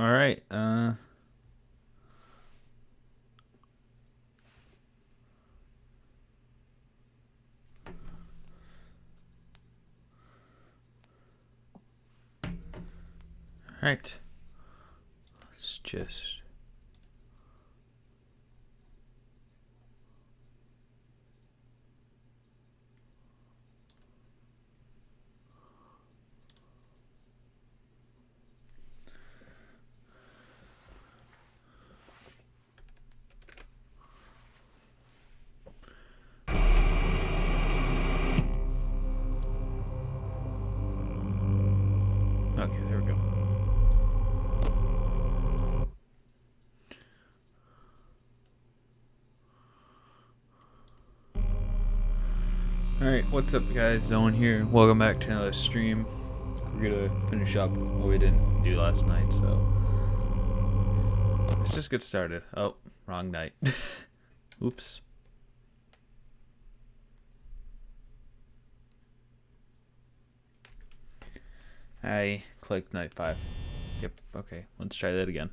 All right. All right. Let's just. Okay, there we go. Alright, what's up guys, Zone here. Welcome back to another stream. We're gonna finish up what we didn't do last night, so let's just get started. Oh, wrong night. Oops. I clicked night 5. Yep, okay, let's try that again.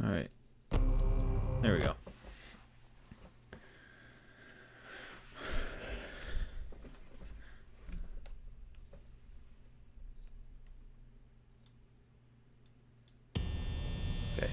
Alright. There we go. Okay.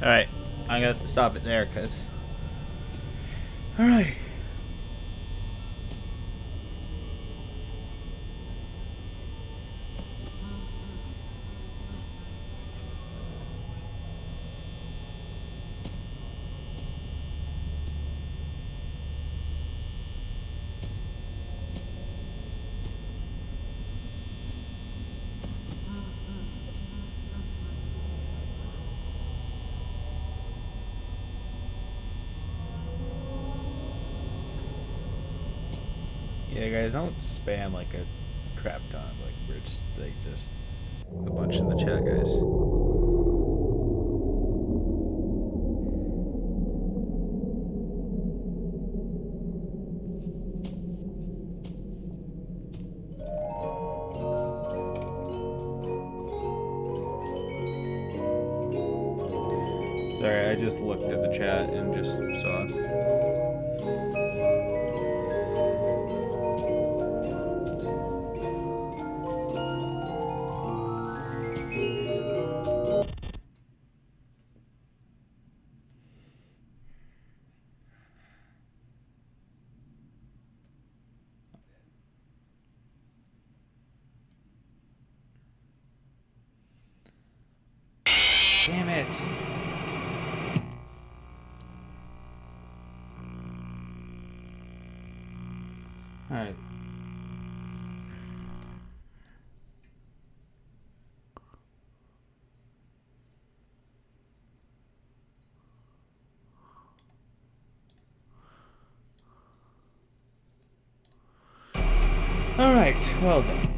Alright, I'm gonna have to stop it there, cause... Alright. Yeah, guys, don't spam like a crap ton. Like we're just a bunch in the chat, guys. Sorry, I just looked at the chat and just saw. Damn it! Alright. Alright, well then.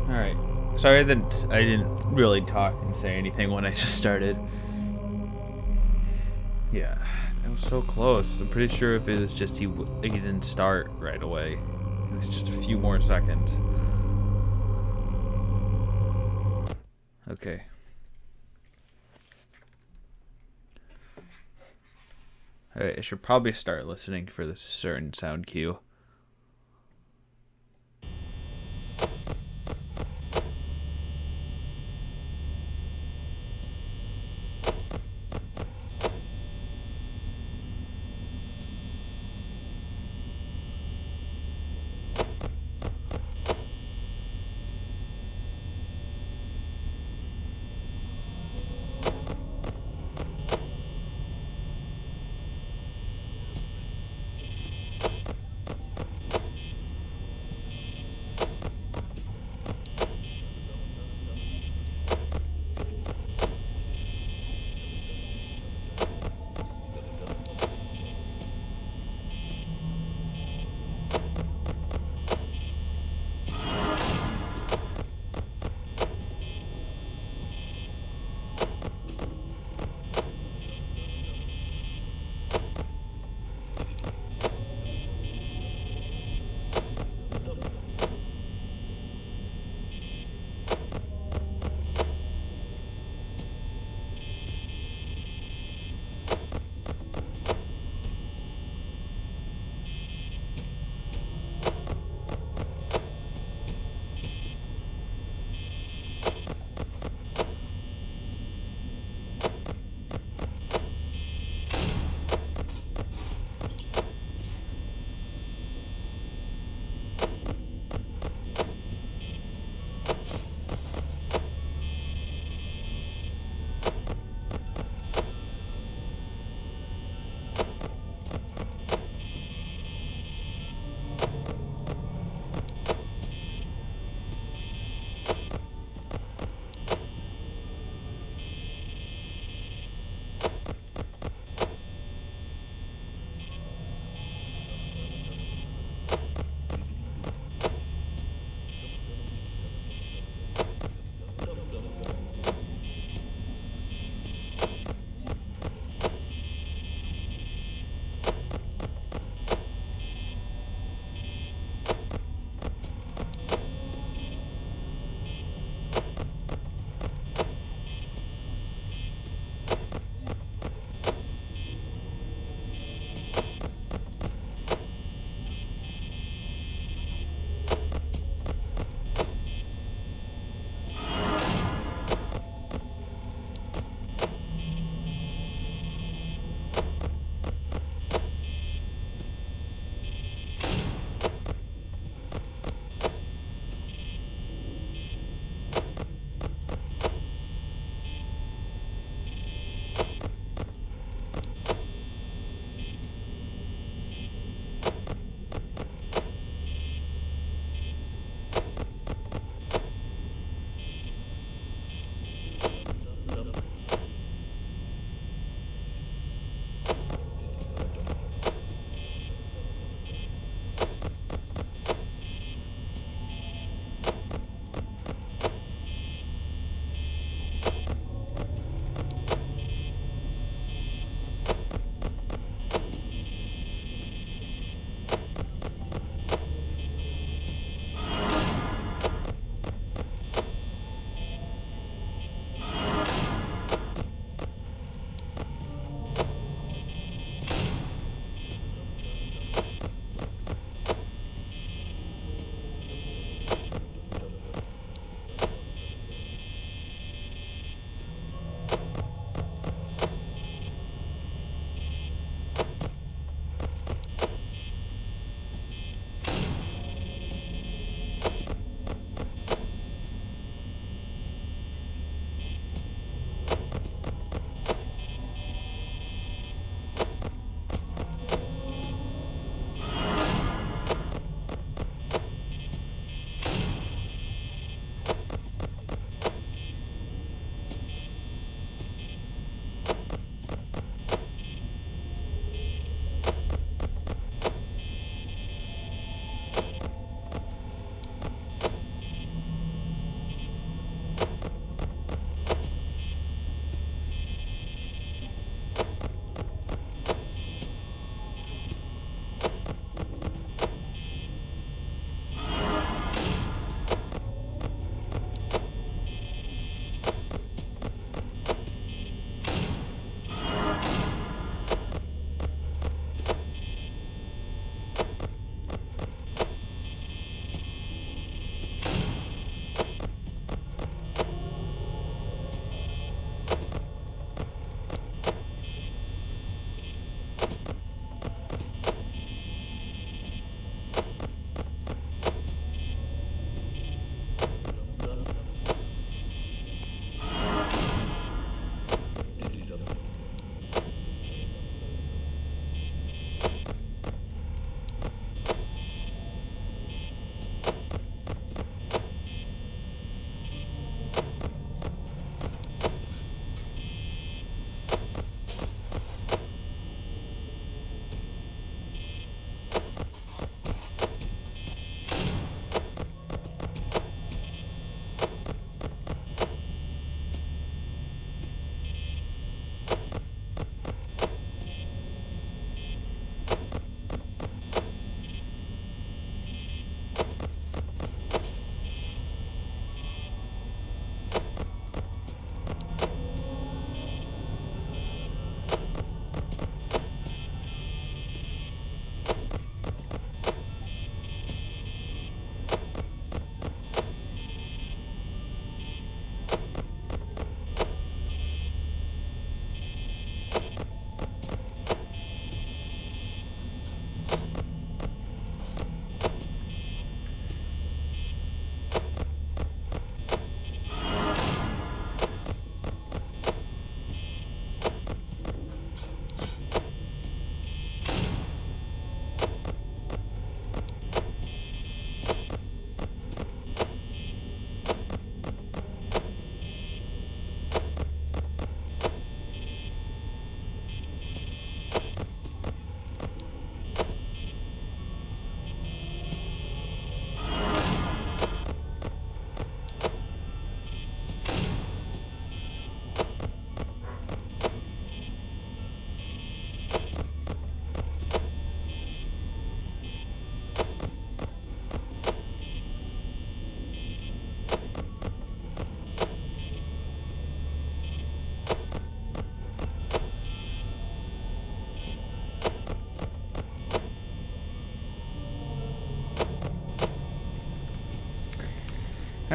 Alright. Sorry that I didn't really talk and say anything when I just started. Yeah, it was so close. I'm pretty sure if it was just he didn't start right away. It was just a few more seconds. Okay. Alright, I should probably start listening for this certain sound cue.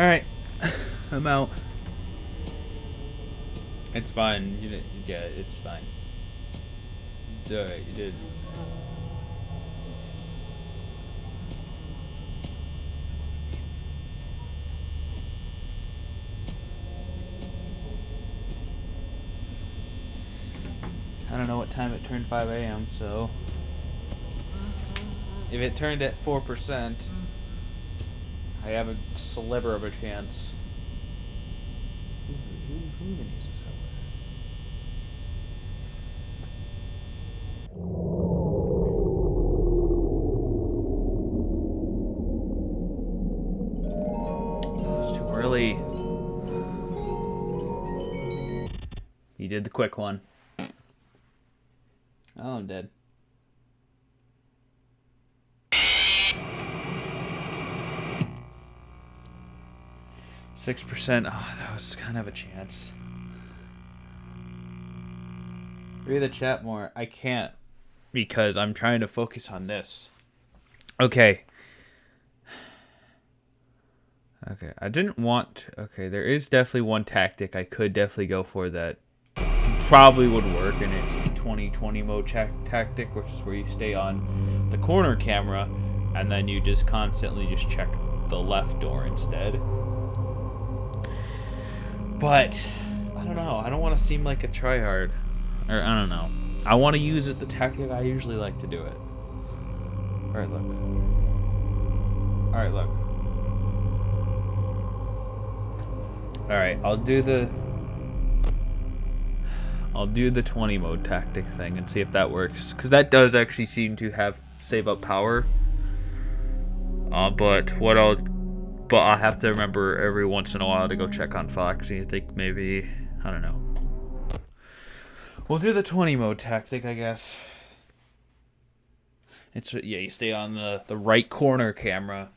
Alright. I'm out. It's fine. You did, yeah, it's fine. It's alright. You did. I don't know what time it turned 5 a.m., so if it turned at 4%, I have a sliver of a chance. Who even uses that? It's too early. You did the quick one. Oh, I'm dead. %. Oh, that was kind of a chance. Read the chat more. I can't because I'm trying to focus on this. Okay. Okay, I didn't want... Okay, there is definitely one tactic I could definitely go for that probably would work, and it's the 20/20 mode tactic, which is where you stay on the corner camera, and then you just constantly just check the left door instead. But, I don't know. I don't want to seem like a tryhard. Or, I don't know. I want to use it the tactic I usually like to do it. Alright, look. Alright, look. Alright, I'll do the 20 mode tactic thing and see if that works. Because that does actually seem to save up power. But I'll have to remember every once in a while to go check on Foxy. I think maybe, I don't know. We'll do the 20 mode tactic, I guess. Yeah, you stay on the right corner camera.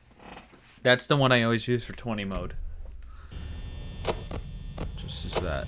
That's the one I always use for 20 mode. Just as that.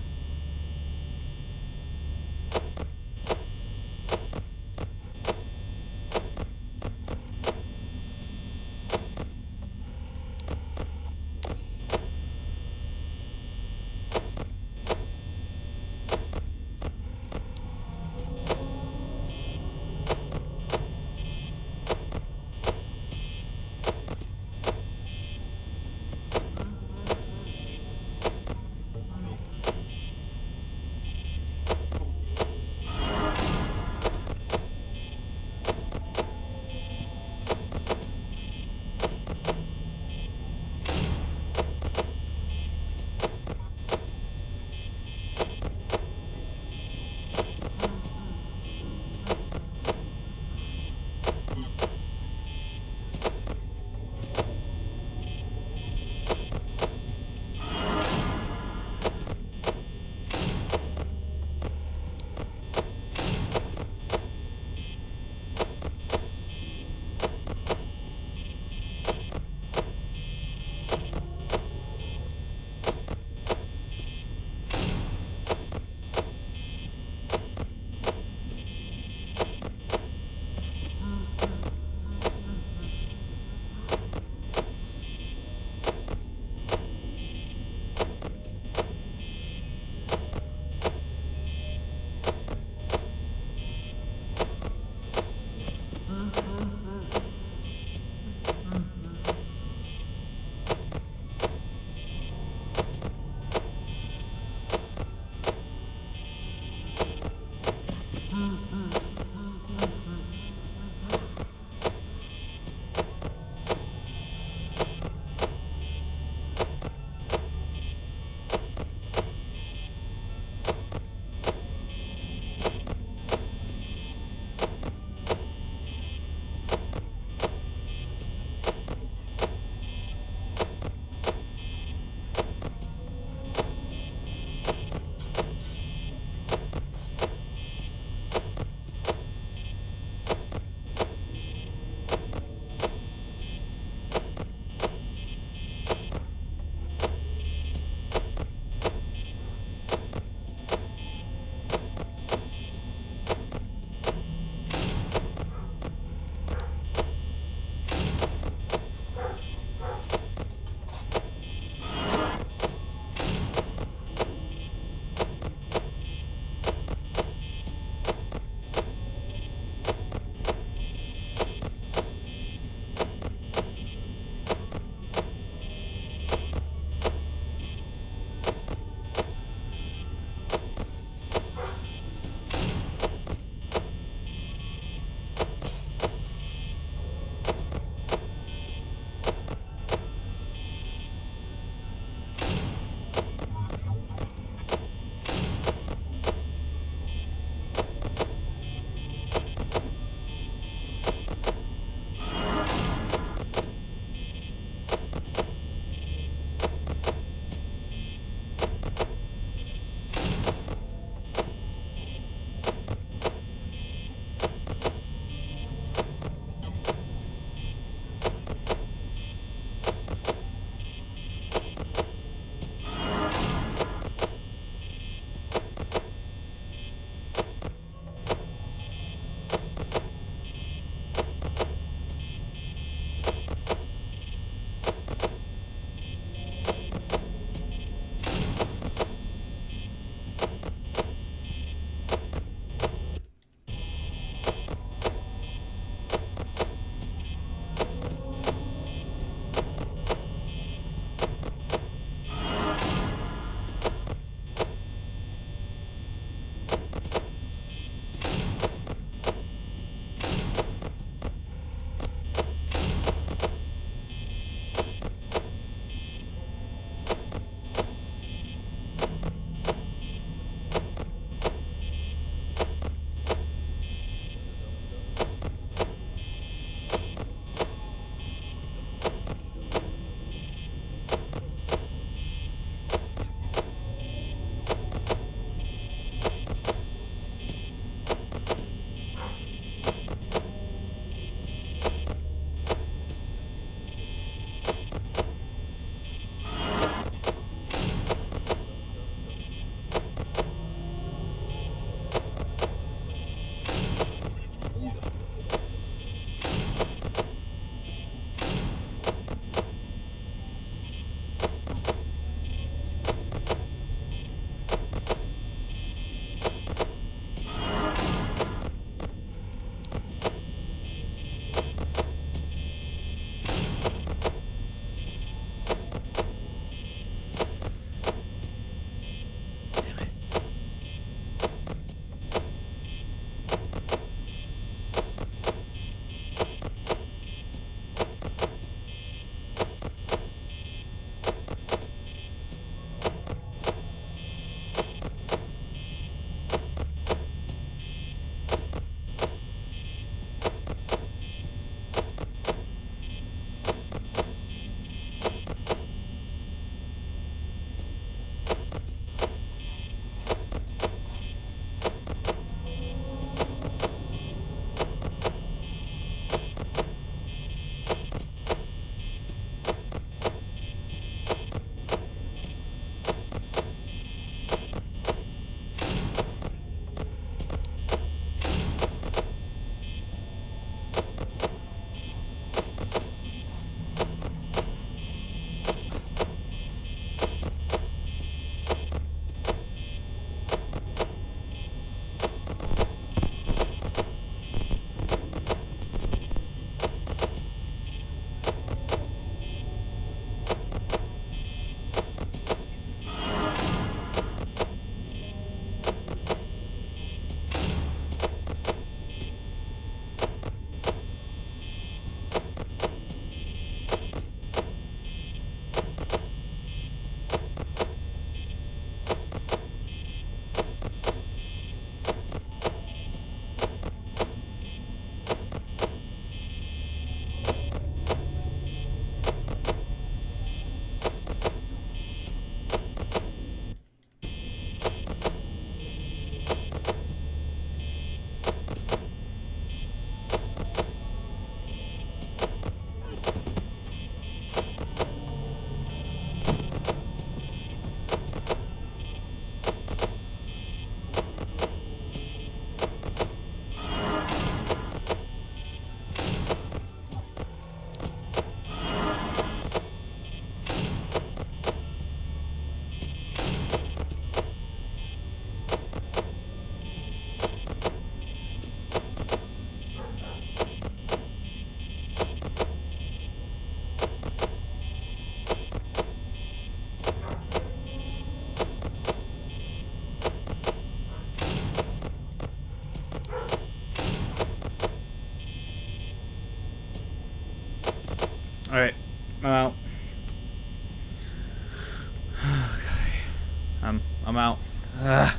I'm out. Ugh.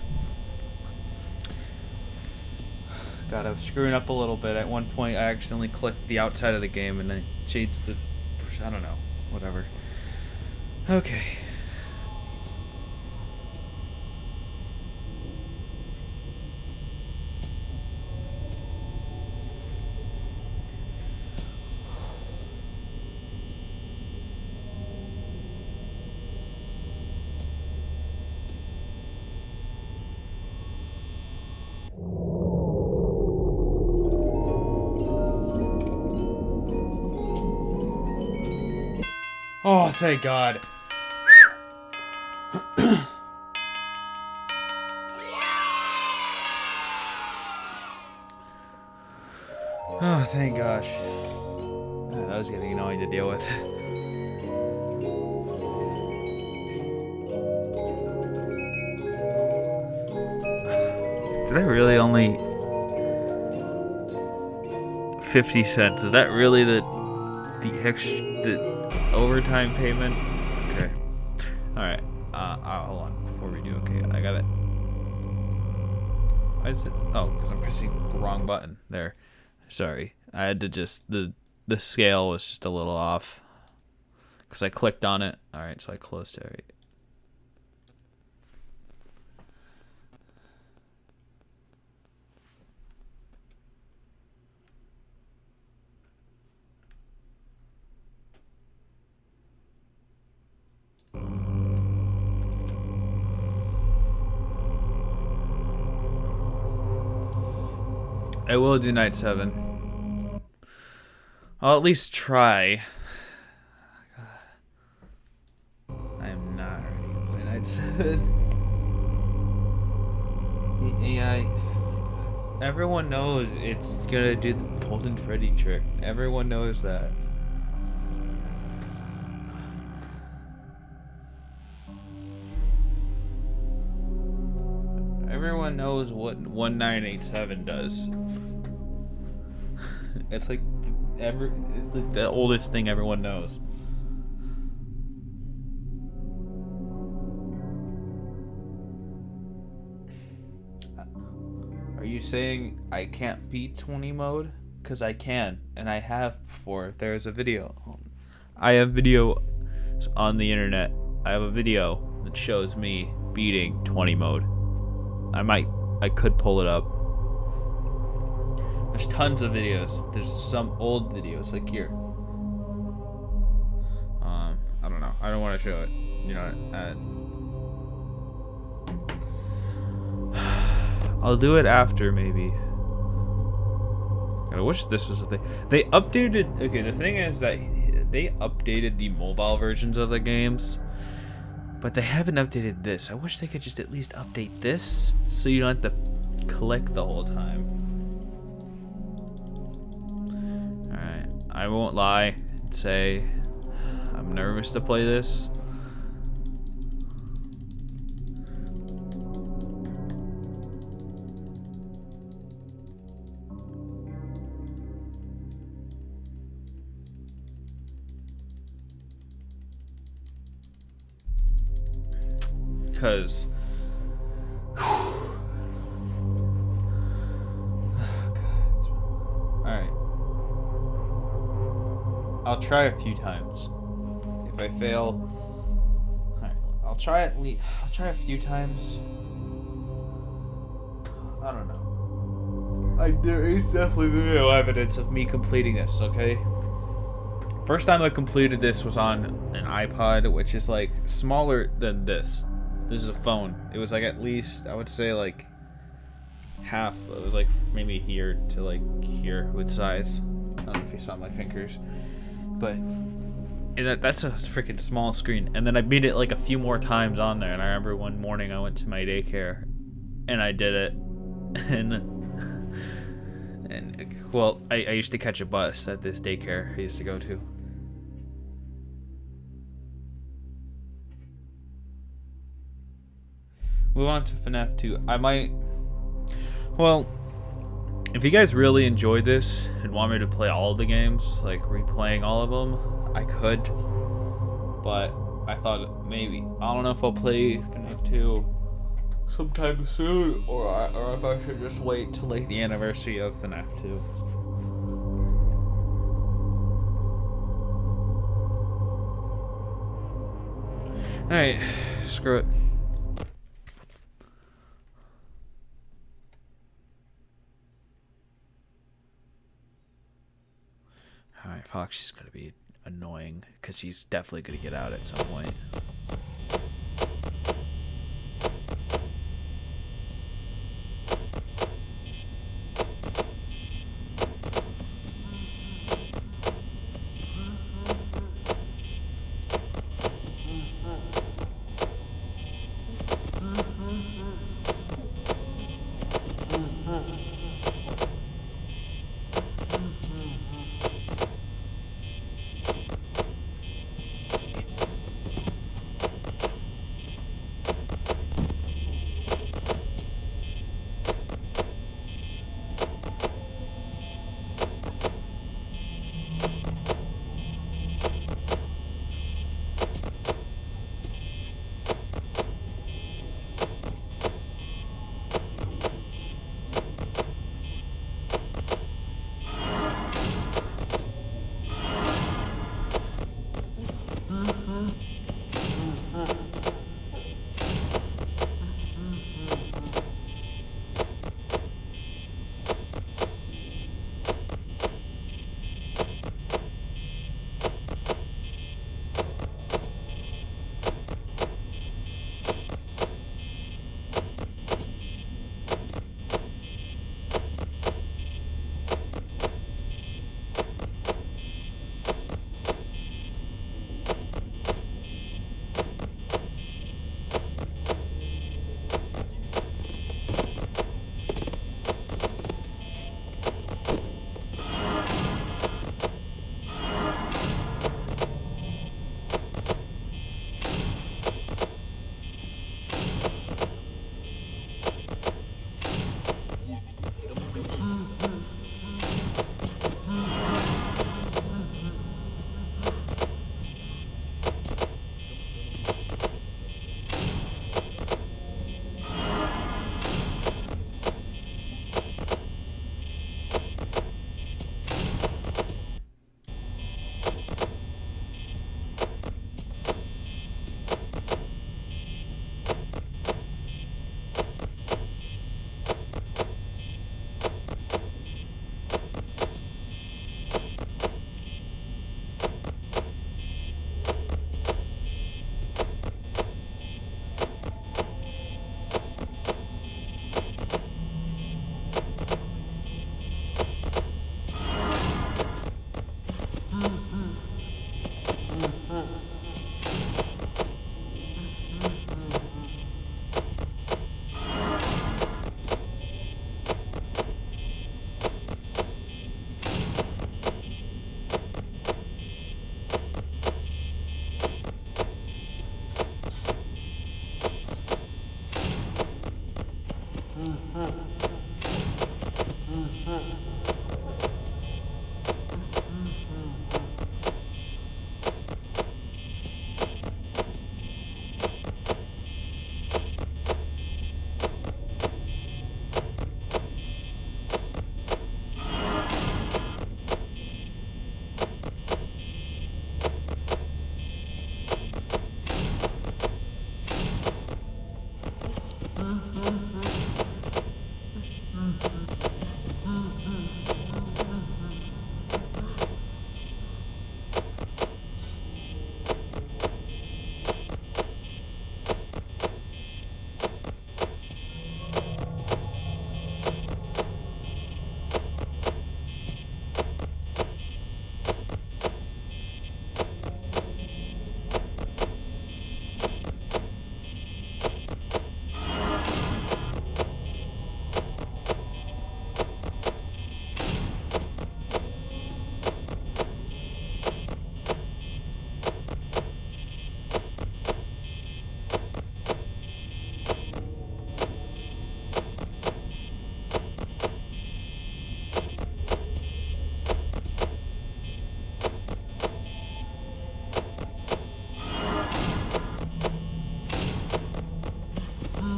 God, I was screwing up a little bit. At one point, I accidentally clicked the outside of the game and I changed the... I don't know. Whatever. Okay. Oh, thank God. Oh, thank gosh. That was getting annoying to deal with. Did I really only... 50 cents? Is that really the overtime payment? Okay. Alright. Hold on. Before we do, okay, I got it. Why is it? Oh, because I'm pressing the wrong button. There. Sorry. I had to just... The scale was just a little off. Because I clicked on it. Alright, so I closed it. Alright. I will do night 7. I'll at least try. God. I am not ready to play night 7. The AI... Everyone knows it's gonna do the Golden Freddy trick. Everyone knows that. Everyone knows what 1987 does. It's like it's like the oldest thing everyone knows. Are you saying I can't beat 20 mode? Because I can, and I have before. There's a video. I have video on the internet. I have a video that shows me beating 20 mode. I could pull it up. There's tons of videos. There's some old videos, like here. I don't know. I don't want to show it. You know, I'll do it after, maybe. I wish this was a thing. They updated... Okay, the thing is that they updated the mobile versions of the games, but they haven't updated this. I wish they could just at least update this, so you don't have to click the whole time. Alright, I won't lie and say I'm nervous to play this. Because alright, I'll try a few times. If I fail, alright, I'll try a few times. I don't know. There is definitely video evidence of me completing this, okay? First time I completed this was on an iPod, which is like smaller than this. This is a phone. It was like at least, I would say like half. It was like maybe here to like here with size. I don't know if you saw my fingers, but that's a freaking small screen. And then I beat it like a few more times on there. And I remember one morning I went to my daycare and I did it. And well, I used to catch a bus at this daycare I used to go to. Move on to FNAF 2. I might... Well, if you guys really enjoyed this and want me to play all of the games, like replaying all of them, I could. But I thought maybe... I don't know if I'll play FNAF 2 sometime soon, or if I should just wait till like the anniversary of FNAF 2. Alright, screw it. Alright, Fox is gonna be annoying because he's definitely gonna get out at some point.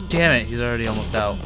Damn it, he's already almost out.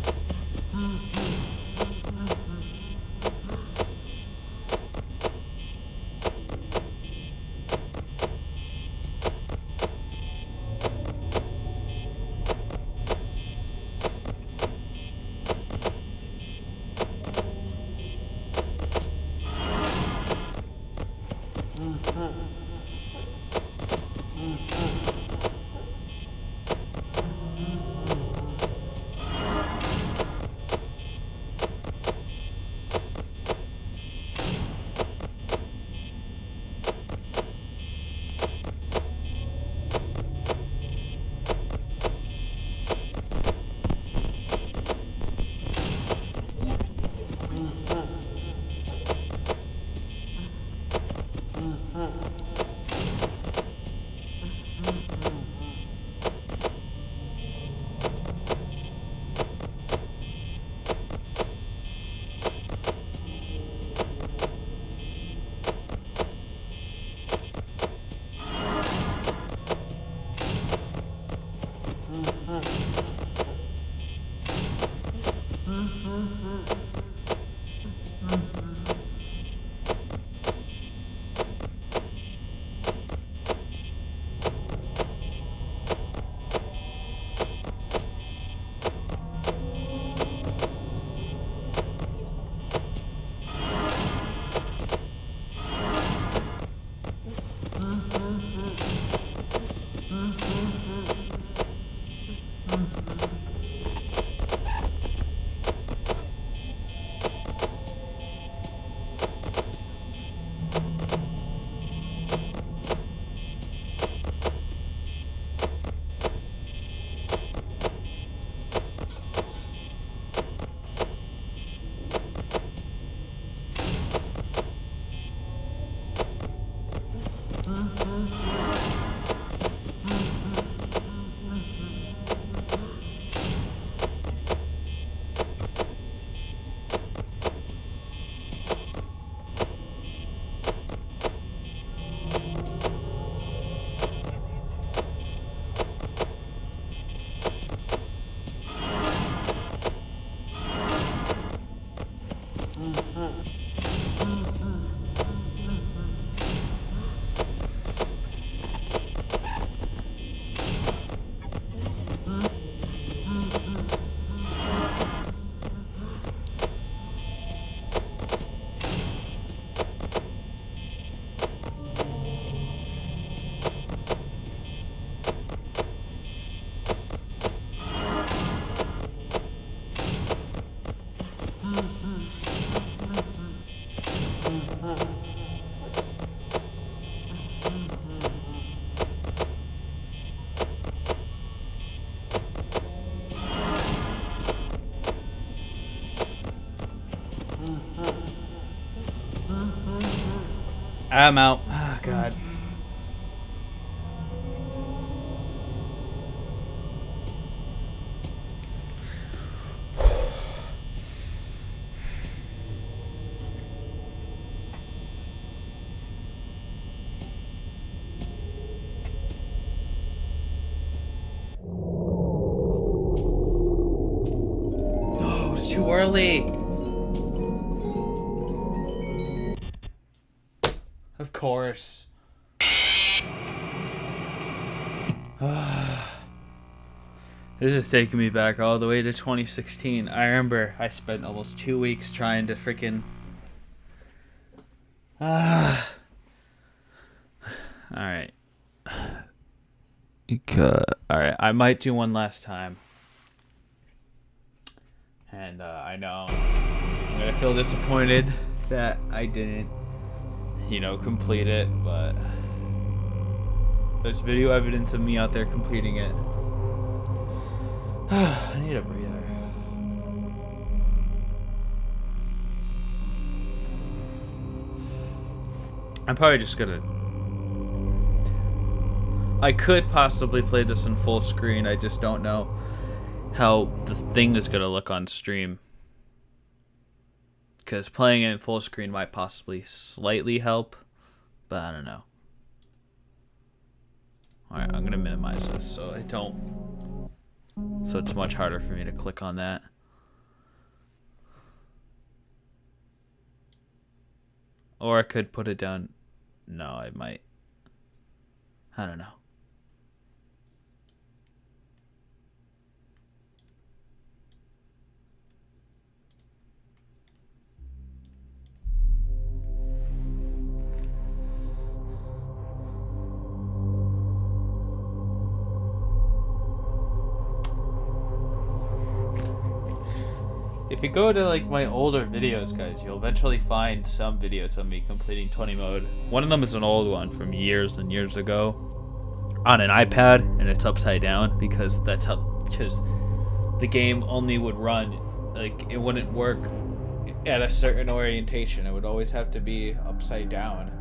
I'm out. Oh, God. Oh, it's too early. Of course. This is taking me back all the way to 2016. I remember I spent almost 2 weeks trying to freaking... Alright. Alright, I might do one last time. And I know I'm gonna feel disappointed that I didn't, complete it, but there's video evidence of me out there completing it. I need a breather. I'm probably just gonna... I could possibly play this in full screen, I just don't know how the thing is gonna look on stream. Because playing it in full screen might possibly slightly help, but I don't know. Alright, I'm gonna minimize this so I don't So it's much harder for me to click on that. Or I could put it down. No, I might. I don't know. If you go to like my older videos, guys, you'll eventually find some videos of me completing 20 mode. One of them is an old one from years and years ago on an iPad, and it's upside down because the game only would run, like, it wouldn't work at a certain orientation. It would always have to be upside down.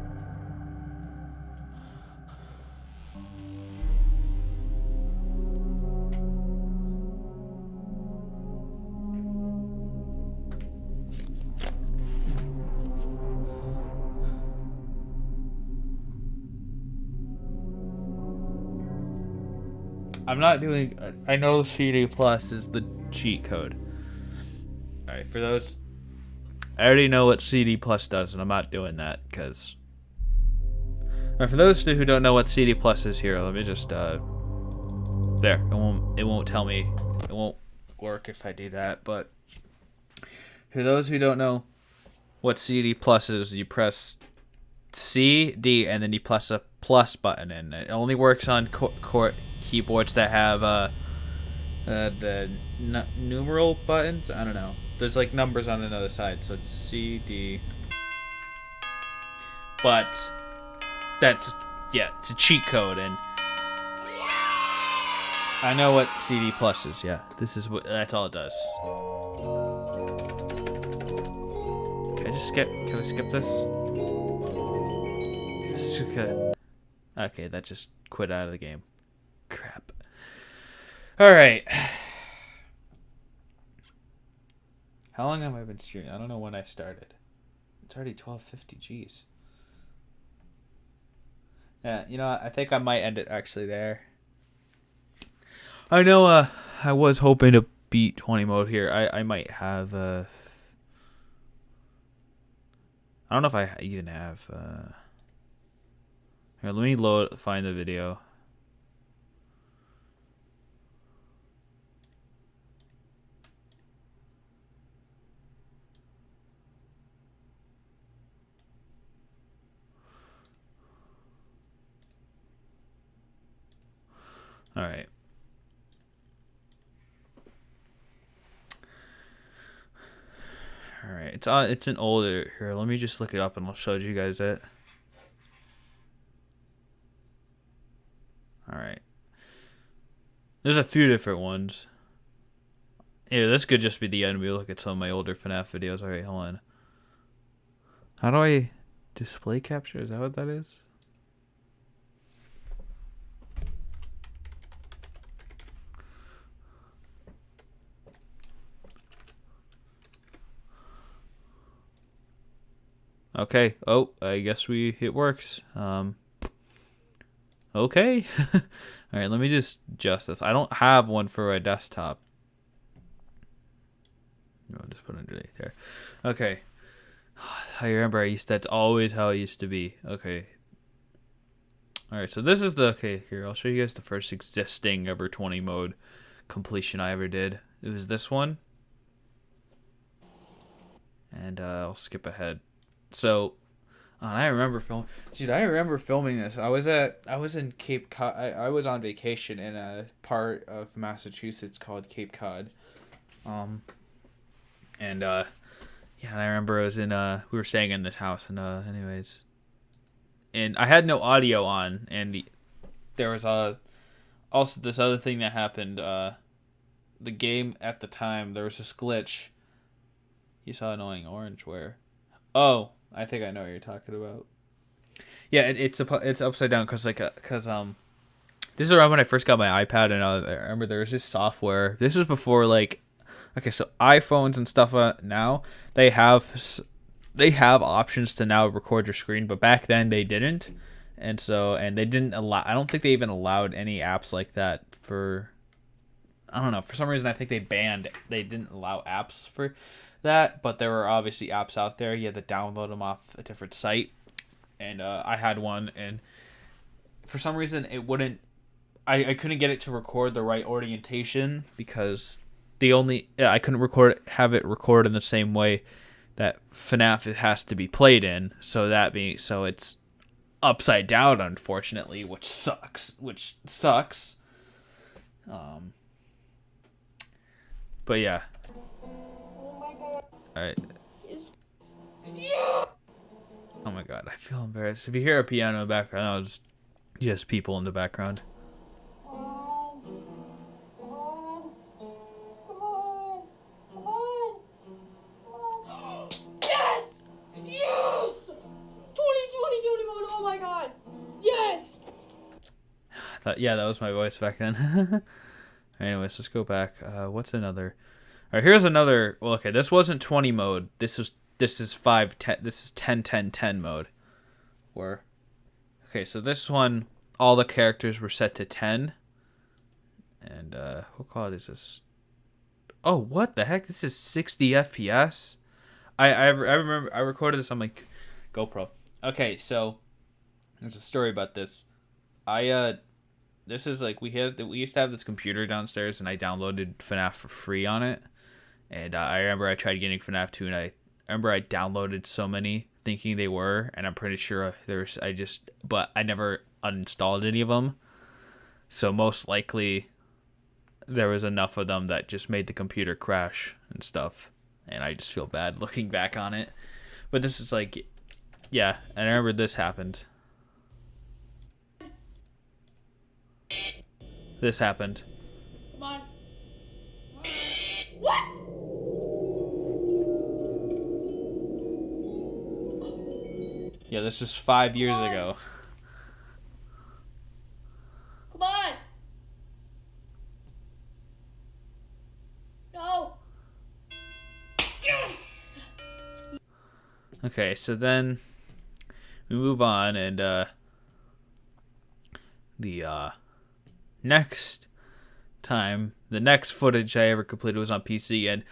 I'm not doing. I know CD Plus is the cheat code. Alright, for those. I already know what CD Plus does, and I'm not doing that because. For those who don't know what CD Plus is here, let me just. There. It won't tell me. It won't work if I do that, but. For those who don't know what CD Plus is, you press C, D, and then you press a plus button, and it only works on keyboards that have the numeral buttons. I don't know. There's like numbers on another side, so it's C, D. But that's, yeah, it's a cheat code, and I know what CD Plus is. Yeah, this is what. That's all it does. Can I just skip? Can I skip this? This is okay. Okay, that just quit out of the game. Crap. Alright. How long have I been streaming? I don't know when I started. It's already 12:50. Jeez. Yeah, you know, I think I might end it actually there. I know I was hoping to beat 20 mode here. I might have I don't know if I even have here, let me find the video. All right. All right. It's an older here. Let me just look it up and I'll show you guys it. All right. There's a few different ones. Yeah, this could just be the end. We look at some of my older FNAF videos. All right, hold on. How do I display capture? Is that what that is? Okay. Oh, I guess it works. Okay. All right, let me just adjust this. I don't have one for a desktop. I'll just put it underneath there. Okay. I remember that's always how it used to be. Okay. All right, so this is okay, here, I'll show you guys the first existing ever 20 mode completion I ever did. It was this one. And I'll skip ahead. So, I remember filming this. I was in Cape Cod. I was on vacation in a part of Massachusetts called Cape Cod. And I remember I was in we were staying in this house, and anyways, and I had no audio on, and there was also this other thing that happened. The game at the time, there was this glitch. You saw annoying orange where? Oh, I think I know what you're talking about. Yeah, it's upside down because this is around when I first got my iPad, and I remember there was this software. This was before okay, so iPhones and stuff now they have options to now record your screen, but back then they didn't, and they didn't allow. I don't think they even allowed any apps like that for I don't know, for some reason I think they didn't allow apps for that, but there were obviously apps out there. You had to download them off a different site, and I had one, and for some reason it wouldn't. I couldn't get it to record the right orientation because I couldn't have it record in the same way that FNAF it has to be played in. So it's upside down, unfortunately, which sucks. But yeah. Alright. Oh my god, I feel embarrassed. If you hear a piano in the background, that was just people in the background. Yes! Yes! 2020 mode, oh my god! Yes! Yeah, that was my voice back then. Anyways, let's go back. What's another? All right, here's another. Well, okay, this wasn't 20 mode. This is 5 10. This is 10 10 10 mode. Okay, so this one, all the characters were set to 10. And what quality is this? Oh, what the heck? This is 60 FPS. I remember I recorded this on my GoPro. Okay, so there's a story about this. This is like we used to have this computer downstairs, and I downloaded FNAF for free on it. And I remember I tried getting FNAF 2, and I remember I downloaded so many thinking they were, and I'm pretty sure but I never uninstalled any of them. So most likely there was enough of them that just made the computer crash and stuff. And I just feel bad looking back on it. But this is like, yeah, and I remember this happened. This happened. Come on. What? Yeah, this was 5 years ago. Come on. No. Yes. Okay, so then we move on, and the next footage I ever completed was on PC, and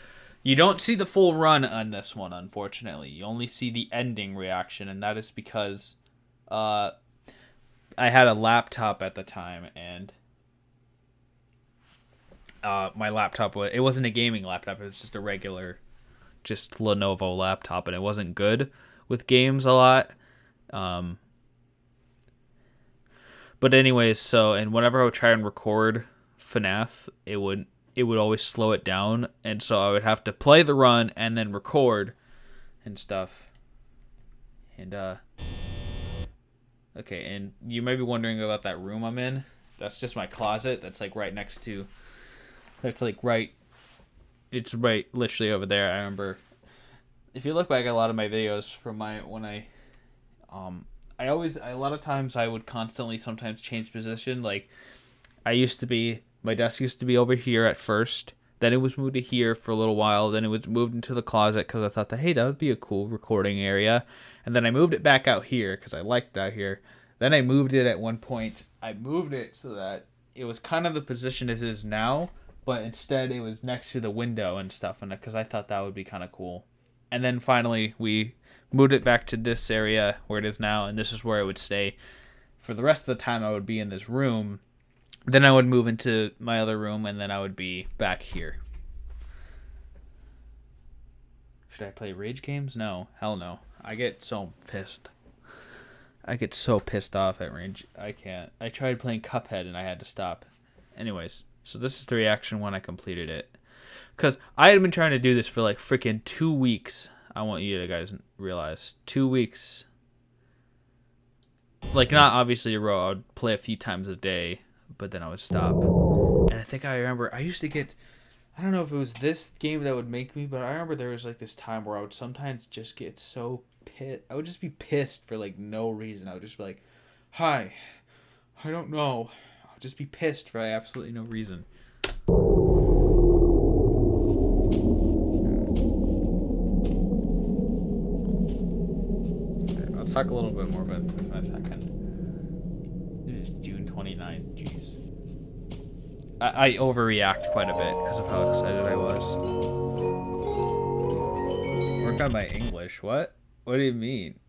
you don't see the full run on this one, unfortunately. You only see the ending reaction, and that is because I had a laptop at the time, and my laptop it wasn't a gaming laptop, it was just a regular Lenovo laptop, and it wasn't good with games a lot. But anyways, and whenever I would try and record FNAF, it would always slow it down, and so I would have to play the run and then record and stuff. And okay, and you may be wondering about that room I'm in. That's just my closet. That's like right next to. It's right literally over there. I remember, if you look back at a lot of my videos from a lot of times I would constantly sometimes change position. Like, my desk used to be over here at first, then it was moved to here for a little while, then it was moved into the closet because I thought that, hey, that would be a cool recording area, and then I moved it back out here because I liked it out here. Then I moved it at one point. I moved it so that it was kind of the position it is now, but instead it was next to the window and stuff, and because I thought that would be kind of cool. And then finally we moved it back to this area where it is now, and this is where I would stay for the rest of the time. I would be in this room, then I would move into my other room, and then I would be back here. Should I play rage games? No, hell no. I get so pissed. I get so pissed off at rage. I can't. I tried playing Cuphead and I had to stop. Anyways, so this is the reaction when I completed it. Because I had been trying to do this for like freaking 2 weeks. I want you to guys realize. 2 weeks. Like, not obviously a row. I would play a few times a day, but then I would stop. And I think I remember, I used to get, I don't know if it was this game that would make me, but I remember there was like this time where I would sometimes just get so pissed. I would just be pissed for like no reason. I would just be like, hi, I don't know. I would just be pissed for absolutely no reason. I'll talk a little bit more about this in a second. It is June 29th, jeez. I overreact quite a bit because of how excited I was. Work on my English. What? What do you mean?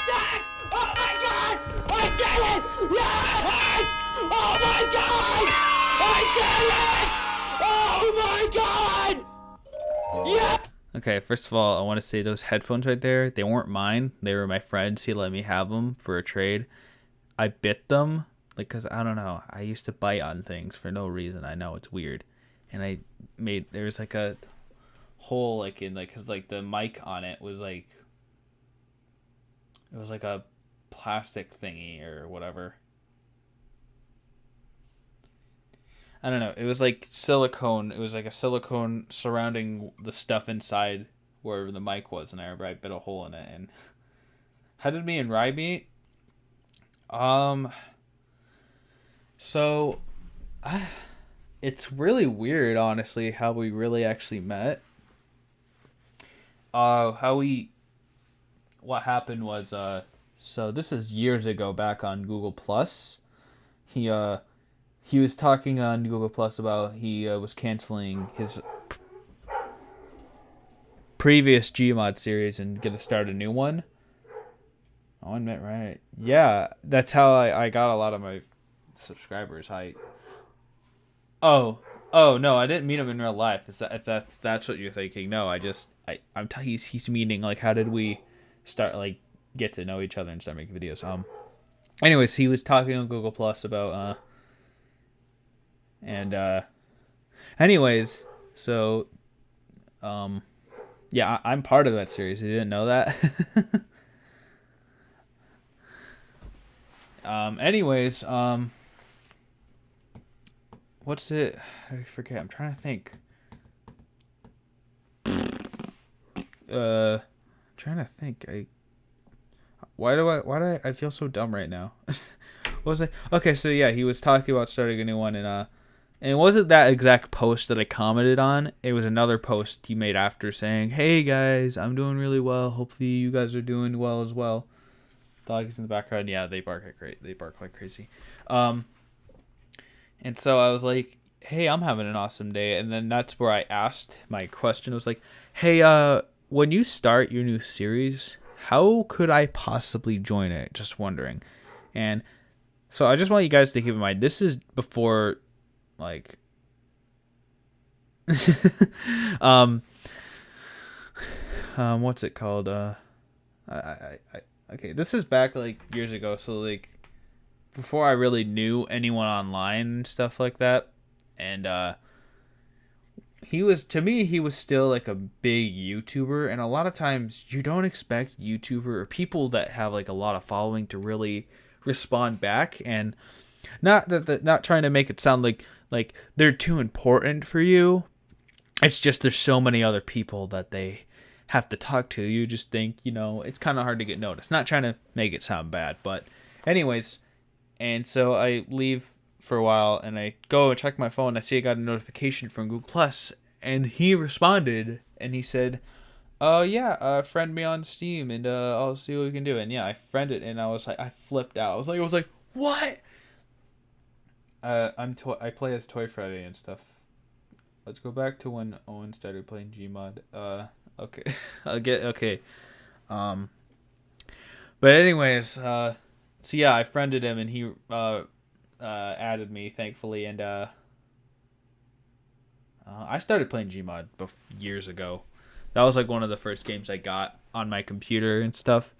Yes! Oh my god! I did it! Yes! Oh my god! I did it! Oh my god! Yeah! Okay, first of all, I want to say those headphones right there, they weren't mine. They were my friend's. He let me have them for a trade. I bit them, like, because I don't know. I used to bite on things for no reason. I know it's weird. And there was like a hole, like, in, like, because, like, the mic on it was like a plastic thingy or whatever. I don't know. It was like silicone. It was like a silicone surrounding the stuff inside wherever the mic was, and I bit a hole in it. And how did me and Rye meet? So, it's really weird, honestly, how we really actually met. What happened was, so this is years ago, back on Google Plus. He was talking on Google Plus about he was canceling his previous Gmod series and gonna start a new one. Oh, I admit, right? Yeah, that's how I got a lot of my subscribers. Oh no, I didn't meet him in real life. If that's what you're thinking? No, I'm telling you, he's meaning like how did we start like get to know each other and start making videos. Anyways, he was talking on Google Plus about anyways, so yeah, I'm part of that series. You didn't know that? Anyways, what's it? I forget. I'm trying to think. Trying to think. Why do I feel so dumb right now? What was it? Okay, so yeah, he was talking about starting a new one, and it wasn't that exact post that I commented on. It was another post he made after saying, "Hey guys, I'm doing really well. Hopefully you guys are doing well as well." Dogs in the background, yeah, they bark like crazy. And so I was like, "Hey, I'm having an awesome day." And then that's where I asked my question. It was like, "Hey, when you start your new series, how could I possibly join it? Just wondering." And so I just want you guys to keep in mind, this is before, like, what's it called? Okay, this is back like years ago, so like before I really knew anyone online and stuff like that. And he was still like a big YouTuber, and a lot of times you don't expect YouTuber or people that have like a lot of following to really respond back. And not trying to make it sound like they're too important for you. It's just there's so many other people that they have to talk to. You just think, it's kind of hard to get noticed. Not trying to make it sound bad, but anyways, and so I leave for a while and I go and check my phone. I see I got a notification from Google Plus, and he responded and he said, yeah, friend me on Steam and I'll see what we can do." And yeah, I friended, and I was like, I flipped out. I was like, what? I play as Toy Freddy and stuff. Let's go back to when Owen started playing Gmod. Okay. Okay. But anyways, so yeah, I friended him, and he added me, thankfully, and I started playing Gmod years ago. That was like one of the first games I got on my computer and stuff.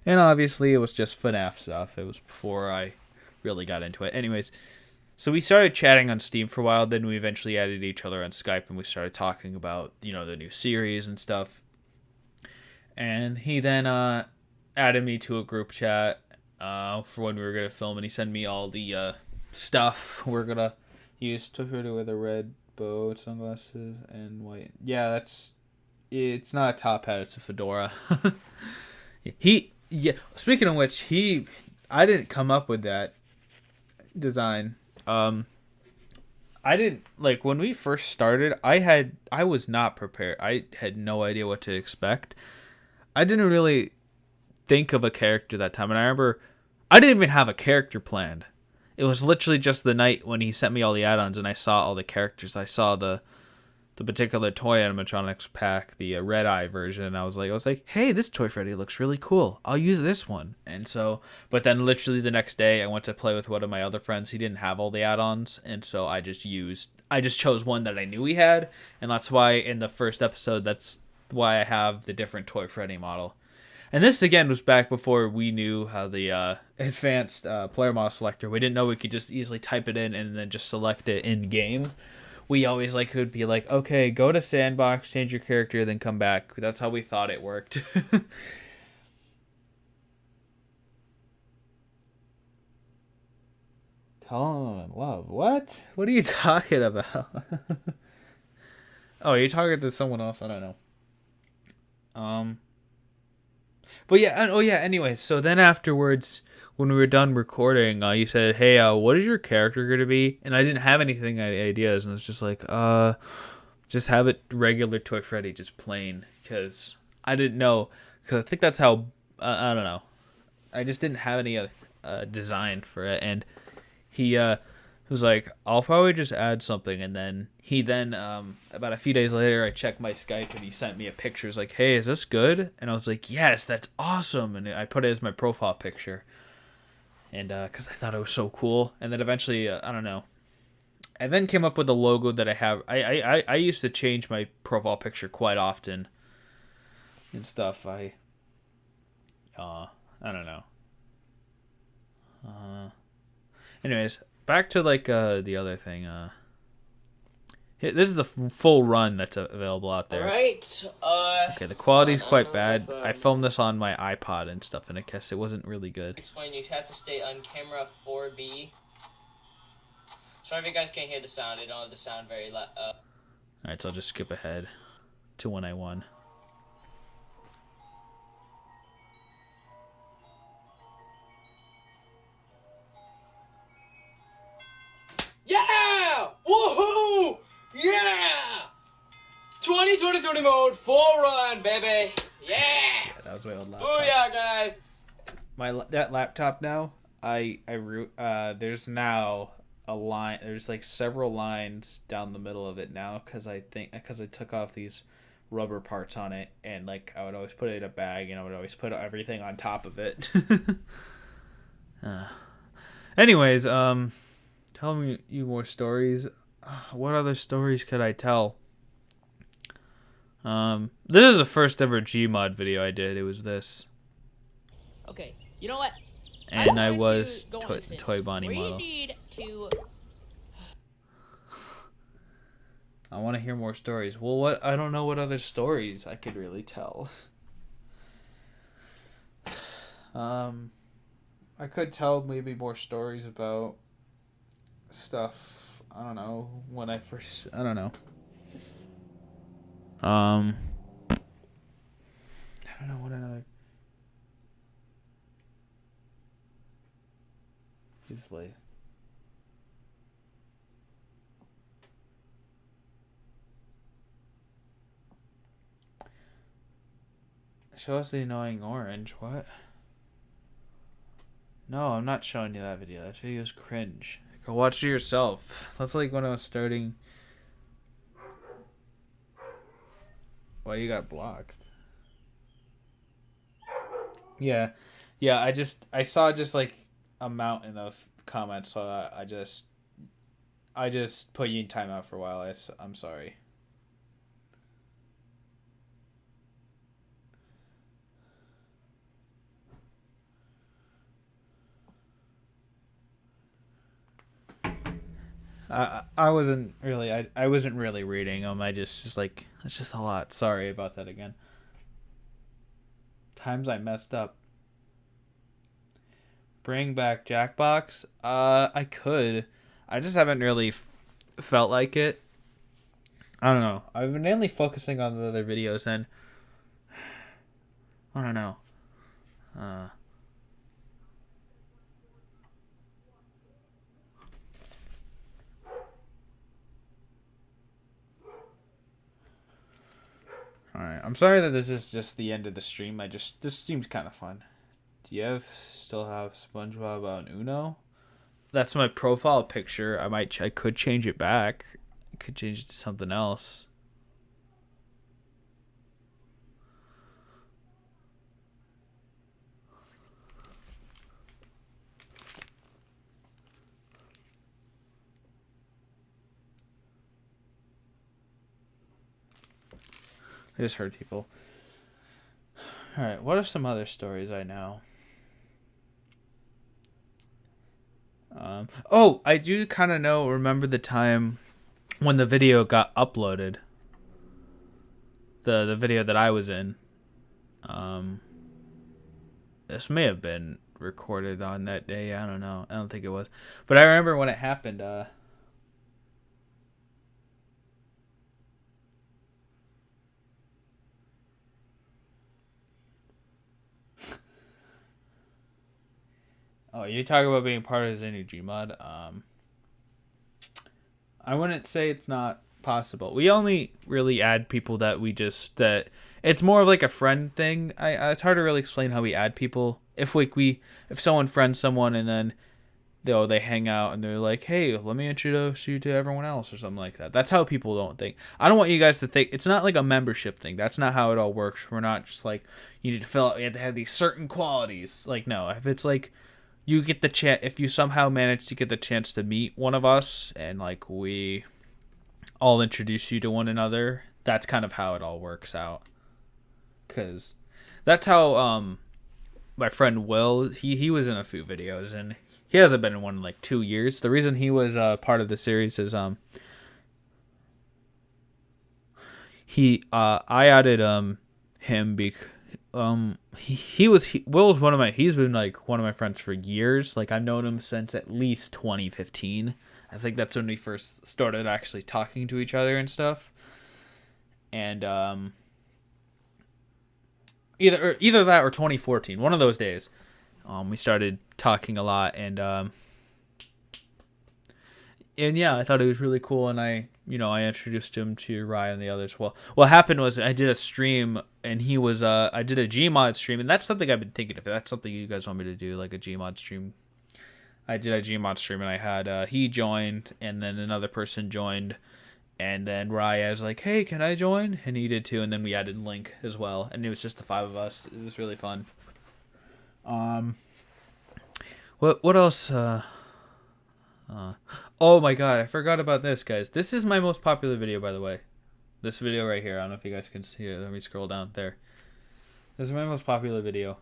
And obviously it was just FNAF stuff. It was before I really got into it. Anyways, so we started chatting on Steam for a while. Then we eventually added each other on Skype, and we started talking about, the new series and stuff. And he then added me to a group chat for when we were going to film, and he sent me all the stuff we're going to use. Took her to with a red bow, sunglasses, and white. Yeah, it's not a top hat, it's a fedora. Speaking of which, I didn't come up with that design. I didn't, like, when we first started, I was not prepared. I had no idea what to expect. I didn't really think of a character that time, and I remember I didn't even have a character planned. It was literally just the night when he sent me all the add-ons and I saw all the characters. I saw the particular toy animatronics pack, the Red Eye version, and I was like, hey, this Toy Freddy looks really cool. I'll use this one. And so, but then literally the next day, I went to play with one of my other friends. He didn't have all the add-ons, and so I just chose one that I knew he had, and that's why in the first episode, that's why I have the different Toy Freddy model. And this again was back before we knew how the advanced player model selector. We didn't know we could just easily type it in and then just select it in game. We always would be like, okay, go to sandbox, change your character, then come back. That's how we thought it worked. Tell him love. What? What are you talking about? Oh, you're talking to someone else? I don't know. But yeah, oh yeah, anyway, so then afterwards, when we were done recording, you said, hey, what is your character going to be? And I didn't have anything ideas, and it was just like, just have it regular Toy Freddy, just plain, because I didn't know, because I think that's how, I don't know, I just didn't have any design for it, and he was like, I'll probably just add something, and then about a few days later, I checked my Skype, and he sent me a picture. He's like, hey, is this good? And I was like, yes, that's awesome, and I put it as my profile picture, and because I thought it was so cool, and then eventually, I don't know, I then came up with the logo that I have. I used to change my profile picture quite often, and stuff. I don't know. Anyways, back to the other thing. This is the full run that's available out there. Alright, Okay, the quality's quite bad. I filmed this on my iPod and stuff, and I guess it wasn't really good. explain, you have to stay on camera 4B. Sorry if you guys can't hear the sound. I don't have the sound very loud. Alright, so I'll just skip ahead to when I won. Yeah! Woohoo! Yeah! 2020 mode, full run, baby! Yeah! That was my old laptop. Booyah, guys! That laptop now, there's now a line. There's like several lines down the middle of it now because I took off these rubber parts on it, and like I would always put it in a bag, and I would always put everything on top of it. Anyways, tell me you more stories. What other stories could I tell? This is the first ever Gmod video I did. It was this. Okay, you know what? And I want was to go on this. Toy Bonnie We model. need to. I want to hear more stories. Well, what? I don't know what other stories I could really tell. I could tell maybe more stories about stuff. I don't know when I first. I don't know. I don't know what another. He's late. Show us the annoying orange. What? No, I'm not showing you that video. That video is cringe. Go watch it yourself. That's like when I was starting. Why you got blocked? Yeah. I saw just like a mountain of comments, so I just put you in timeout for a while. I'm sorry. I wasn't really reading them. I just like, it's just a lot. Sorry about that again. Times I messed up. Bring back Jackbox? I could. I just haven't really felt like it. I don't know. I've been mainly focusing on the other videos, and I don't know. Alright, I'm sorry that this is just the end of the stream. This seems kind of fun. Do you still have SpongeBob on Uno? that's my profile picture. I could change it back. I could change it to something else. I just heard people. All right, what are some other stories I know? Oh, I do kind of know. Remember the time when the video got uploaded? The video that I was in. Um, this may have been recorded on that day. I don't know. I don't think it was, but I remember when it happened. Oh, you talk about being part of the new Gmod. I wouldn't say it's not possible. We only really add people that that it's more of like a friend thing. It's hard to really explain how we add people. If someone friends someone and then they hang out and they're like, hey, let me introduce you to everyone else or something like that. That's how people don't think. I don't want you guys to think it's not like a membership thing. That's not how it all works. We're not just like you need to fill out. You have to have these certain qualities. Like no, if it's like you get the chance, if you somehow manage to get the chance to meet one of us and like we all introduce you to one another, that's kind of how it all works out. Cause that's how my friend Will, he was in a few videos and he hasn't been in one in like 2 years. The reason he was part of the series is I added him because Will's he's been like one of my friends for years. Like I've known him since at least 2015. I think that's when we first started actually talking to each other and stuff. And either that or 2014, one of those days. We started talking a lot and yeah, I thought it was really cool, and I introduced him to Ryan and the others. Well, what happened was I did a stream, and I did a Gmod stream, and that's something I've been thinking of. If that's something you guys want me to do, like a Gmod stream. I did a Gmod stream, and I had he joined, and then another person joined, and then Ryan was like, "Hey, can I join?" And he did too, and then we added Link as well, and it was just the 5 of us. It was really fun. What else? Oh my god, I forgot about this, guys. This is my most popular video, by the way. This video right here. I don't know if you guys can see it. Let me scroll down there. This is my most popular video.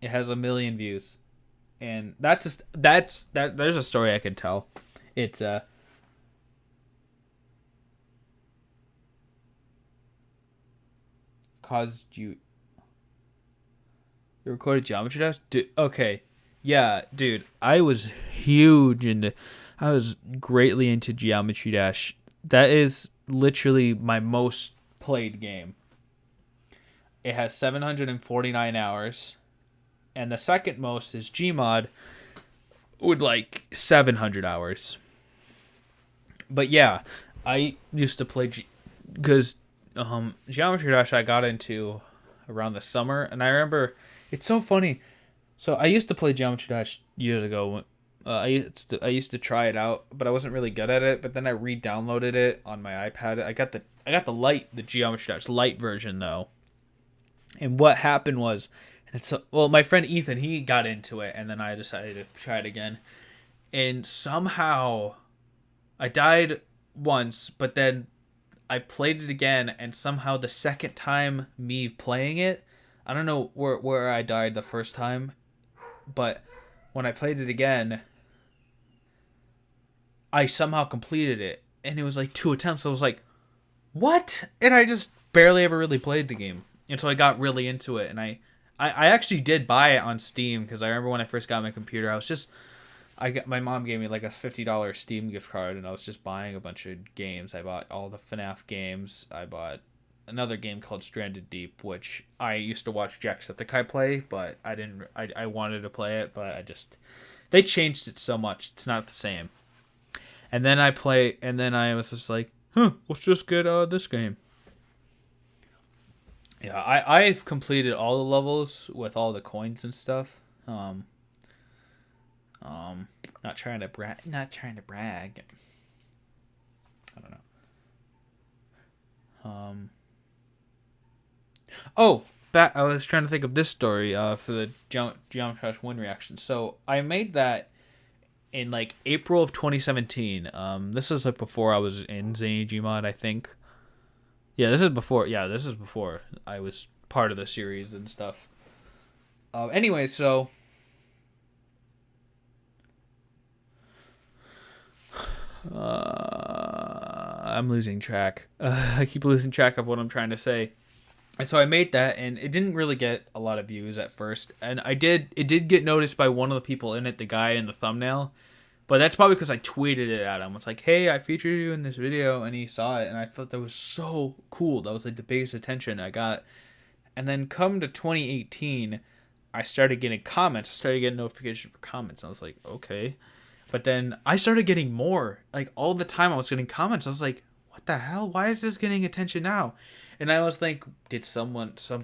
It has 1 million views, and that's that. There's a story I can tell. It's caused you recorded Geometry Dash. Okay. Yeah, dude, I was I was greatly into Geometry Dash. That is literally my most played game. It has 749 hours, and the second most is Gmod with like 700 hours. But yeah, I used to play because Geometry Dash I got into around the summer, and I remember it's so funny. So I used to play Geometry Dash years ago. I used to try it out, but I wasn't really good at it. But then I re-downloaded it on my iPad. I got the Geometry Dash Lite version though. And what happened was, my friend Ethan, he got into it, and then I decided to try it again. And somehow, I died once, but then I played it again, and somehow the second time me playing it, I don't know where I died the first time. But when I played it again, I somehow completed it. And it was like 2 attempts. I was like, what? And I just barely ever really played the game. And so I got really into it. And I actually did buy it on Steam. Because I remember when I first got my computer, my mom gave me like a $50 Steam gift card. And I was just buying a bunch of games. I bought all the FNAF games. I bought another game called Stranded Deep, which I used to watch Jacksepticeye play, but I didn't. I wanted to play it, but they changed it so much. It's not the same. And then I was just like, let's just get this game. Yeah, I've completed all the levels with all the coins and stuff. Not trying to brag. Not trying to brag. I don't know. Oh, I was trying to think of this story for the Geometry Win reaction. So I made that in like April of 2017. This is like before I was in Zany Gmod, I think. Yeah, this is before. Yeah, this is before I was part of the series and stuff. Anyway, so I'm losing track. I keep losing track of what I'm trying to say. And so I made that, and it didn't really get a lot of views at first. And it did get noticed by one of the people in it, the guy in the thumbnail. But that's probably because I tweeted it at him. It's like, hey, I featured you in this video, and he saw it, and I thought that was so cool. That was like the biggest attention I got. And then come to 2018, I started getting comments. I started getting notifications for comments. And I was like, okay. But then I started getting more. Like all the time I was getting comments. I was like, what the hell? Why is this getting attention now? And I was like, did some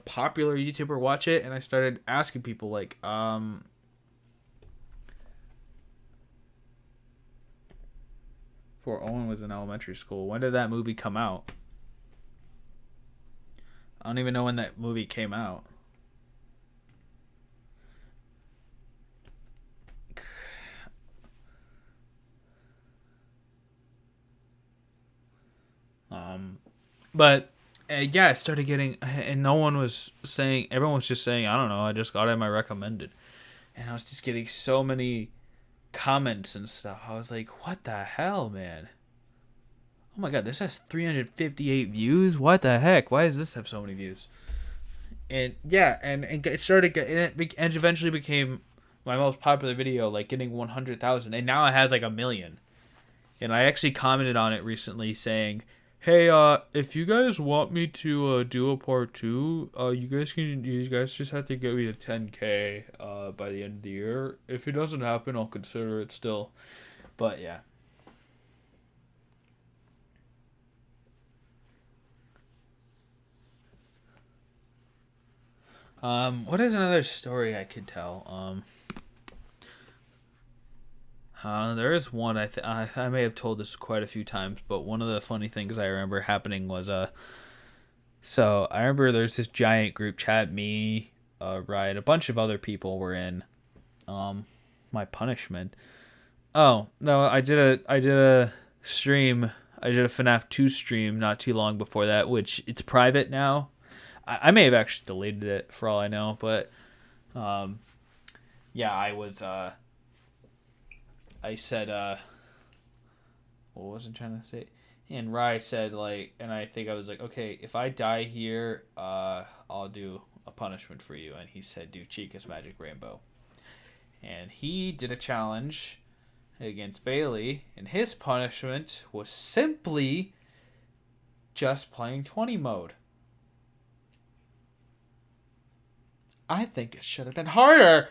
popular YouTuber watch it? And I started asking people like, before Owen was in elementary school, when did that movie come out? I don't even know when that movie came out. But yeah, I started getting, and no one was saying, everyone was just saying, I don't know, I just got it in my recommended. And I was just getting so many comments and stuff. I was like, what the hell, man? Oh my god, this has 358 views? What the heck? Why does this have so many views? And yeah, and it started, and eventually became my most popular video, like getting 100,000. And now it has like 1 million. And I actually commented on it recently saying, hey, if you guys want me to do a part 2, you guys just have to get me to 10K by the end of the year. If it doesn't happen, I'll consider it still. But yeah. What is another story I could tell? There is one I may have told this quite a few times, but one of the funny things I remember happening was so I remember there's this giant group chat, me, Riot, a bunch of other people were in. My punishment. Oh no, I did a stream. I did a FNAF 2 stream not too long before that, which it's private now. I may have actually deleted it for all I know, but yeah, I said, what was I trying to say? And Rye said, like, and I think I was like, okay, if I die here, I'll do a punishment for you. And he said, do Chica's Magic Rainbow. And he did a challenge against Bailey, and his punishment was simply just playing 20 mode. I think it should have been harder.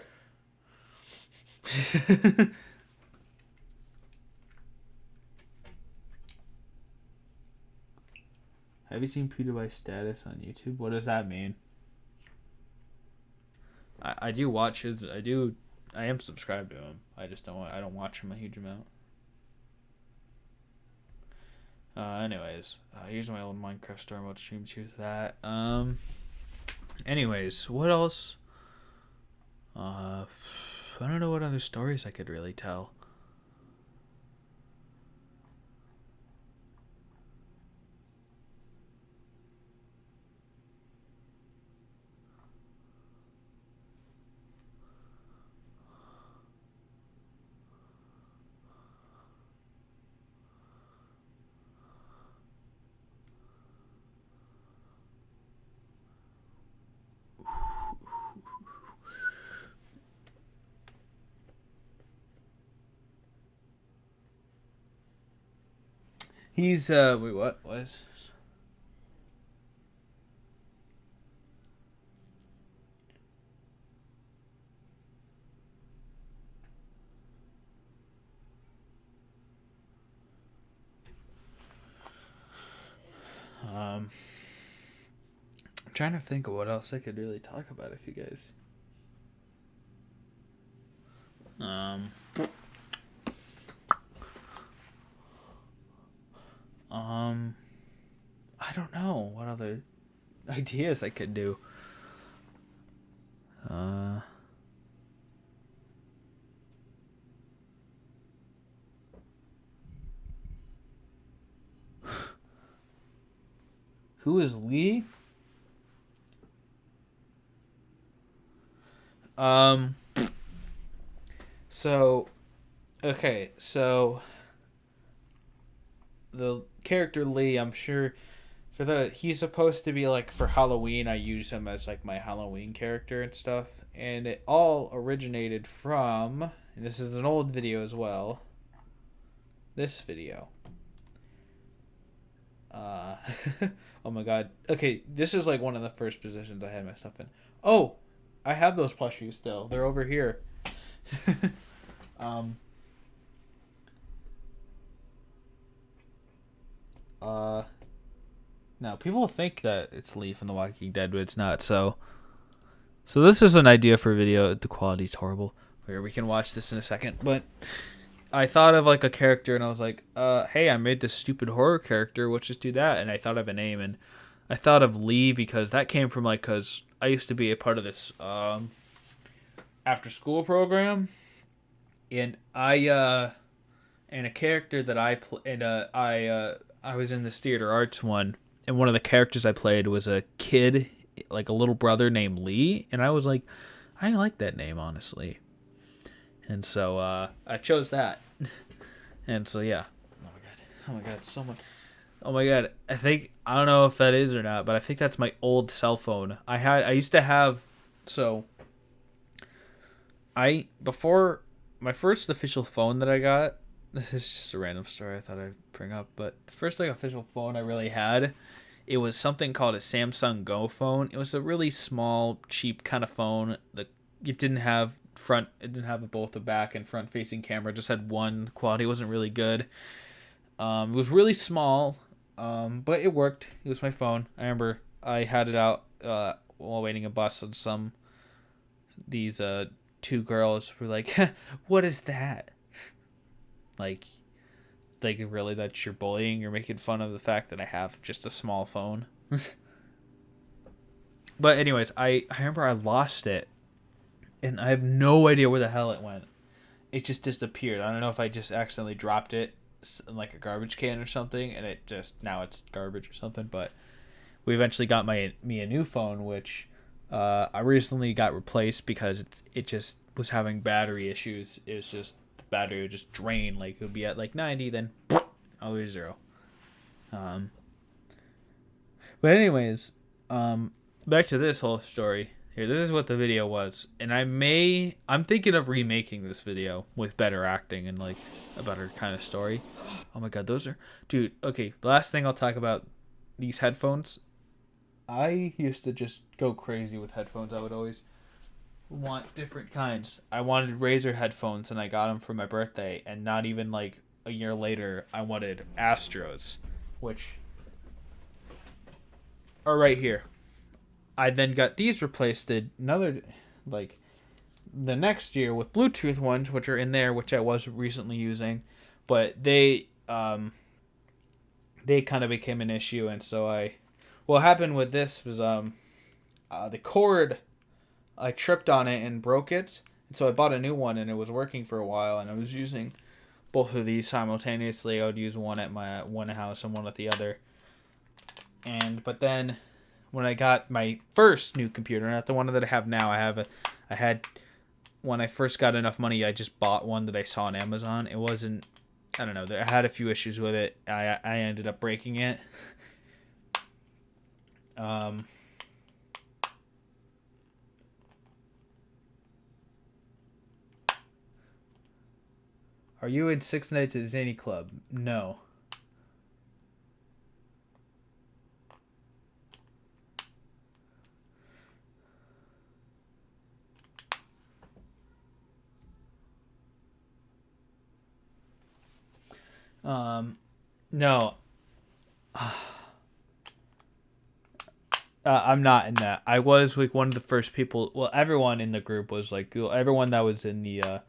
Have you seen PewDiePie's status on YouTube? What does that mean? I do watch his. I am subscribed to him. I don't watch him a huge amount. Anyways, here's my old Minecraft story mode stream. Choose that. Anyways, what else? I don't know what other stories I could really tell. He's wait, what was? I'm trying to think of what else I could really talk about if you guys. I don't know what other ideas I could do. Who is Lee? So, okay, so the character Lee, I'm sure he's supposed to be like for Halloween. I use him as like my Halloween character and stuff, and it all originated from, and this is an old video as well. This video. Oh my god. Okay, this is like one of the first positions I had my stuff in. Oh, I have those plushies still. They're over here. No, people think that it's Lee from The Walking Dead, but it's not. So this is an idea for a video. The quality's horrible. Here, we can watch this in a second. But I thought of like a character, and I was like, hey, I made this stupid horror character. Let's just do that. And I thought of a name, and I thought of Lee because that came from like, because I used to be a part of this after school program, and and a character that I I was in this theater arts one, and one of the characters I played was a kid, like a little brother named Lee, and I was like, I like that name, honestly. And so I chose that. And so yeah. Oh my god, someone. Oh my god, I don't know if that is or not, but I think that's my old cell phone. I used to have, so before my first official phone that I got, this is just a random story I thought I'd bring up, but the first like official phone I really had, it was something called a Samsung Go phone. It was a really small, cheap kind of phone. It didn't have both a back and front facing camera. It just had one. Quality wasn't really good. It was really small, but it worked. It was my phone. I remember I had it out while waiting a bus, and these two girls were like, "What is that?" Like really, that's your bullying? You're making fun of the fact that I have just a small phone. But anyways, I remember I lost it, and I have no idea where the hell it went. It just disappeared. I don't know if I just accidentally dropped it in like a garbage can or something, and now it's garbage or something. But we eventually got me a new phone, which I recently got replaced because it just was having battery issues. It was just, the battery would just drain. Like, it would be at like 90, then all the way to 0. But anyways, back to this whole story. Here, this is what the video was, and I'm thinking of remaking this video with better acting and like a better kind of story. Oh my god, dude. Okay, the last thing I'll talk about, these headphones. I used to just go crazy with headphones. I would always want different kinds. I wanted Razer headphones, and I got them for my birthday, and not even like a year later, I wanted Astros, which are right here. I then got these replaced the next year with Bluetooth ones, which are in there, which I was recently using, but they kind of became an issue, and so what happened with this was the cord, I tripped on it and broke it, and so I bought a new one, and it was working for a while, and I was using both of these simultaneously. I would use one at my one house and one at the other, but then when I got my first new computer, not the one that I have now, I had when I first got enough money, I just bought one that I saw on Amazon. It wasn't, I don't know, I had a few issues with it. I ended up breaking it. Are you in Six Nights at Zany Club? No. No. I'm not in that. I was like one of the first people. Well, everyone in the group was like, everyone that was in the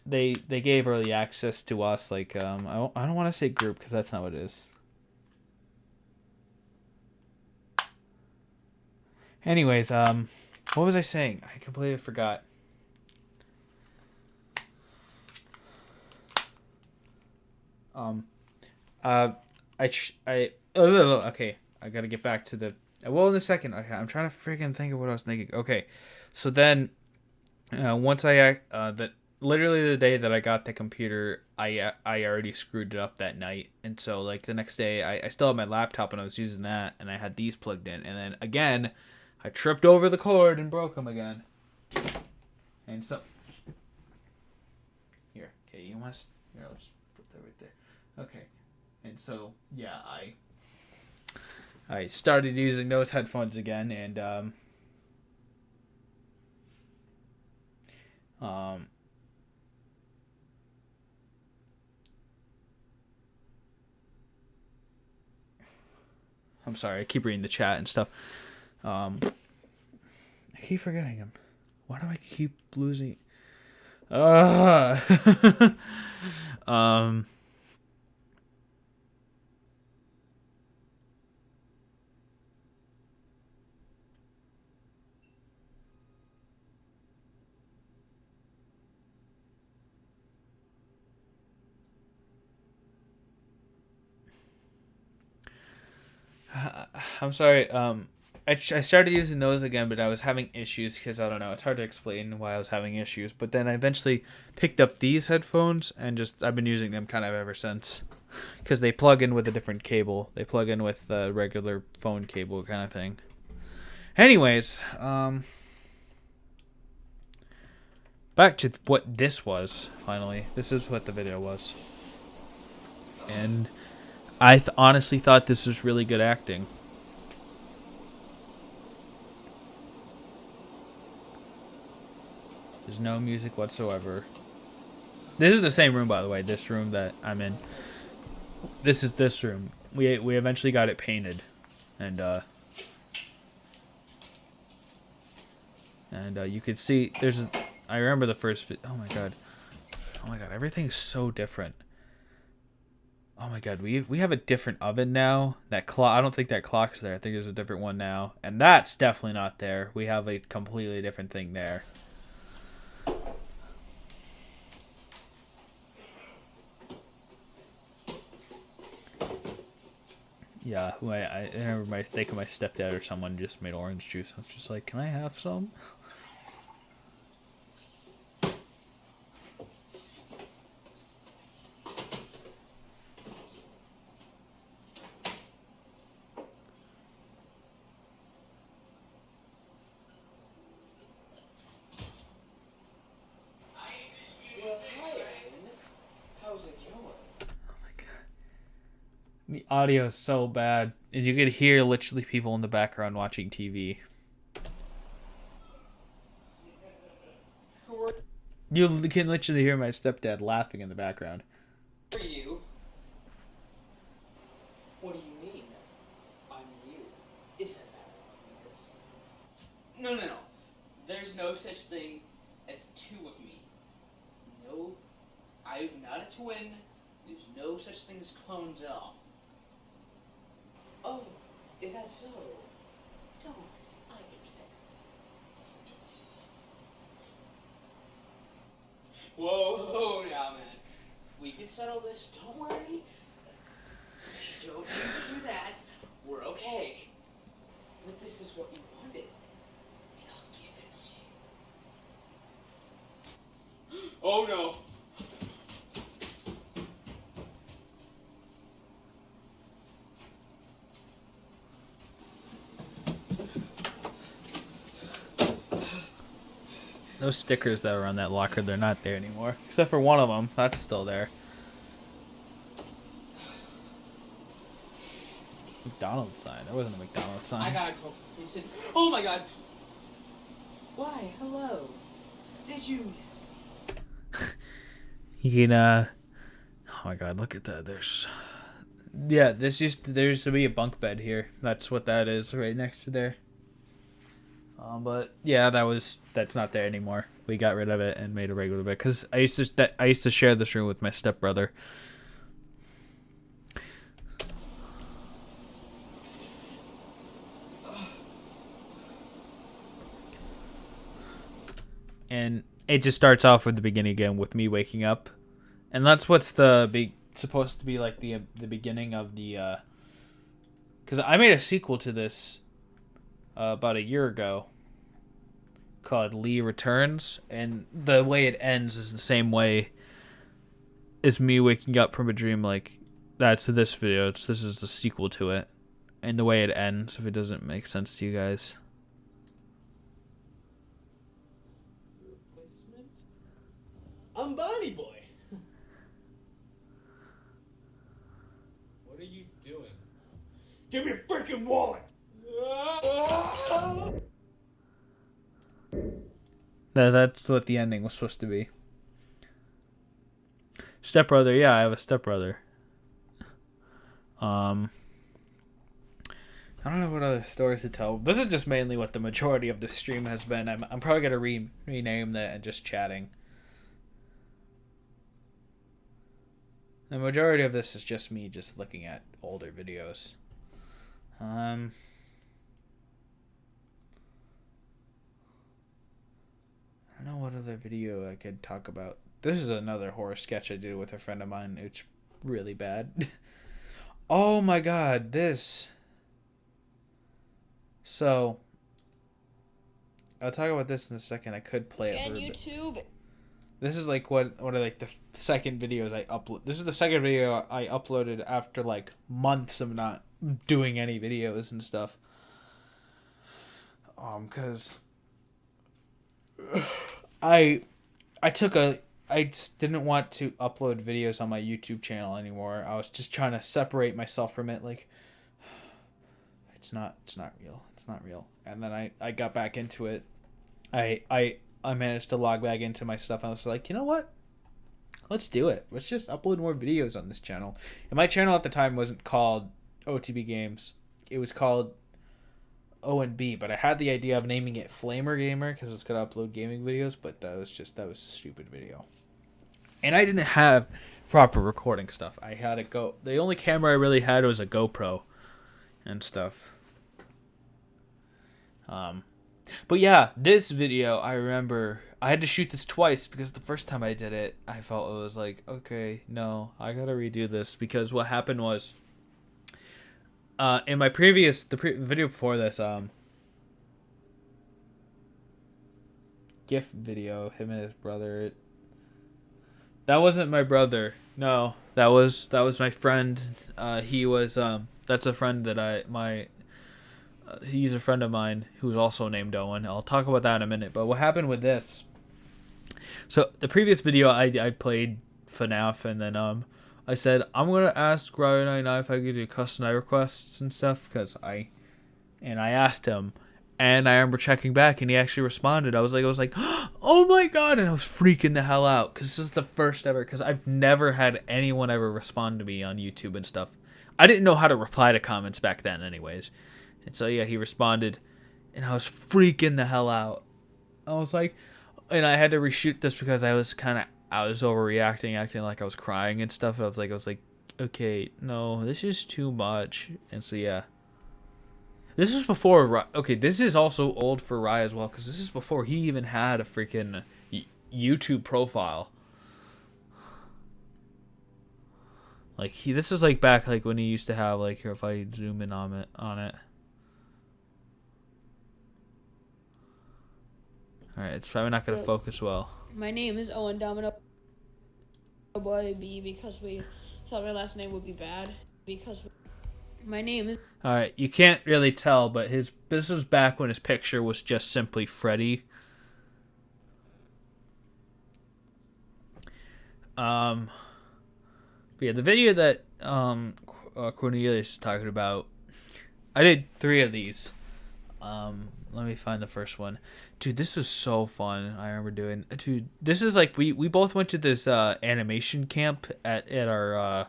they gave early access to us. Like I don't want to say group because that's not what it is. Anyways, what was I saying? I completely forgot. Okay, I gotta get back to the. Well, in a second. Okay, I'm trying to freaking think of what I was thinking. Okay, so then, once that literally the day that I got the computer, I already screwed it up that night, and so like the next day, I still had my laptop and I was using that, and I had these plugged in, and then again, I tripped over the cord and broke them again, and so. Here, okay, you must. Here, I'll just put that right there. Okay. And so, yeah, I started using those headphones again, and I'm sorry, I keep reading the chat and stuff. I keep forgetting him. Why do I keep losing? Um. I'm sorry. I started using those again, but I was having issues because I don't know. It's hard to explain why I was having issues. But then I eventually picked up these headphones and just I've been using them kind of ever since. Because they plug in with a different cable. They plug in with the regular phone cable kind of thing. Anyways, back to what this was. Finally, this is what the video was, and I honestly thought this was really good acting. There's no music whatsoever. This is the same room, by the way. This room that I'm in. This is this room. We eventually got it painted, and you could see there's. I remember the first. Oh my god. Everything's so different. Oh my god, we have a different oven now. That clock. I don't think that clock's there. I think there's a different one now, and that's definitely not there. We have a completely different thing there. Yeah, I remember my stepdad or someone just made orange juice. I was just like, can I have some? The audio is so bad, and you could hear literally people in the background watching TV. You can literally hear my stepdad laughing in the background. Who are you? What do you mean? I'm you. Isn't that obvious? No. There's no such thing as two of me. No, I'm not a twin. There's no such thing as clones at all. Oh, is that so? Don't worry, I can fix it. Whoa, now, man. We can settle this. Don't worry. You don't need to do that. We're okay. But this is what you wanted. And I'll give it to you. Oh, no. Those stickers that were on that locker, they're not there anymore. Except for one of them. That's still there. McDonald's sign. That wasn't a McDonald's sign. I gotta go. He said, oh my god. Why? Hello. Did you miss me? You can, oh my god, look at that. Yeah, there used to be a bunk bed here. That's what that is right next to there. But yeah, that's not there anymore. We got rid of it and made a regular bed because I used to share this room with my stepbrother. And it just starts off with the beginning again with me waking up, and that's what's supposed to be like the beginning of the. Because I made a sequel to this about a year ago called Lee Returns, and the way it ends is the same way as me waking up from a dream. Like, that's this video. This is the sequel to it, and the way it ends, if it doesn't make sense to you guys. I'm Bonnie Boy. What are you doing? Give me your freaking wallet! That's what the ending was supposed to be. Stepbrother, yeah, I have a stepbrother. I don't know what other stories to tell. This is just mainly what the majority of the stream has been. I'm probably gonna rename that and just chatting. The majority of this is just me just looking at older videos. I don't know what other video I could talk about. This is another horror sketch I did with a friend of mine. It's really bad. Oh my god, this. So, I'll talk about this in a second. I could play it. And YouTube. This is like one of like the second videos I upload. This is the second video I uploaded after like months of not doing any videos and stuff. Cause I just didn't want to upload videos on my YouTube channel anymore. I was just trying to separate myself from it. Like, it's not real. It's not real. And then I got back into it. I managed to log back into my stuff. I was like, you know what? Let's do it. Let's just upload more videos on this channel. And my channel at the time wasn't called OTB Games. It was called O&B, but I had the idea of naming it Flamer Gamer because it's going to upload gaming videos, but that was a stupid video. And I didn't have proper recording stuff. I had the only camera I really had was a GoPro and stuff. But yeah, this video, I remember I had to shoot this twice because the first time I did it, I felt it was like, okay, no, I gotta redo this because what happened was, in my video before this, gift video, him and his brother. That wasn't my brother. No, that was my friend. He was that's a friend that he's a friend of mine who's also named Owen. I'll talk about that in a minute. But what happened with this? So the previous video, I played FNAF, and then I said I'm gonna ask Ryan99 if I could do custom night requests and stuff I asked him, and I remember checking back, and he actually responded. I was like, oh my god, and I was freaking the hell out because this is the first ever. Because I've never had anyone ever respond to me on YouTube and stuff. I didn't know how to reply to comments back then, anyways. And so, yeah, he responded, and I was freaking the hell out. I was like, and I had to reshoot this because I was overreacting, acting like I was crying and stuff. I was like, okay, no, this is too much. And so, yeah. This was before, okay, this is also old for Rye as well, because this is before he even had a freaking YouTube profile. Like, this is like back, like, when he used to have, like, here, if I zoom in on it. Alright, it's probably not going to focus well. My name is Owen Domino Boy B because we thought my last name would be bad. My name is... Alright, you can't really tell, but this was back when his picture was just simply Freddy. But yeah, the video that Cornelius is talking about, I did 3 of these. Let me find the first one. Dude, this was so fun. I remember doing. Dude, this is like we both went to this animation camp at our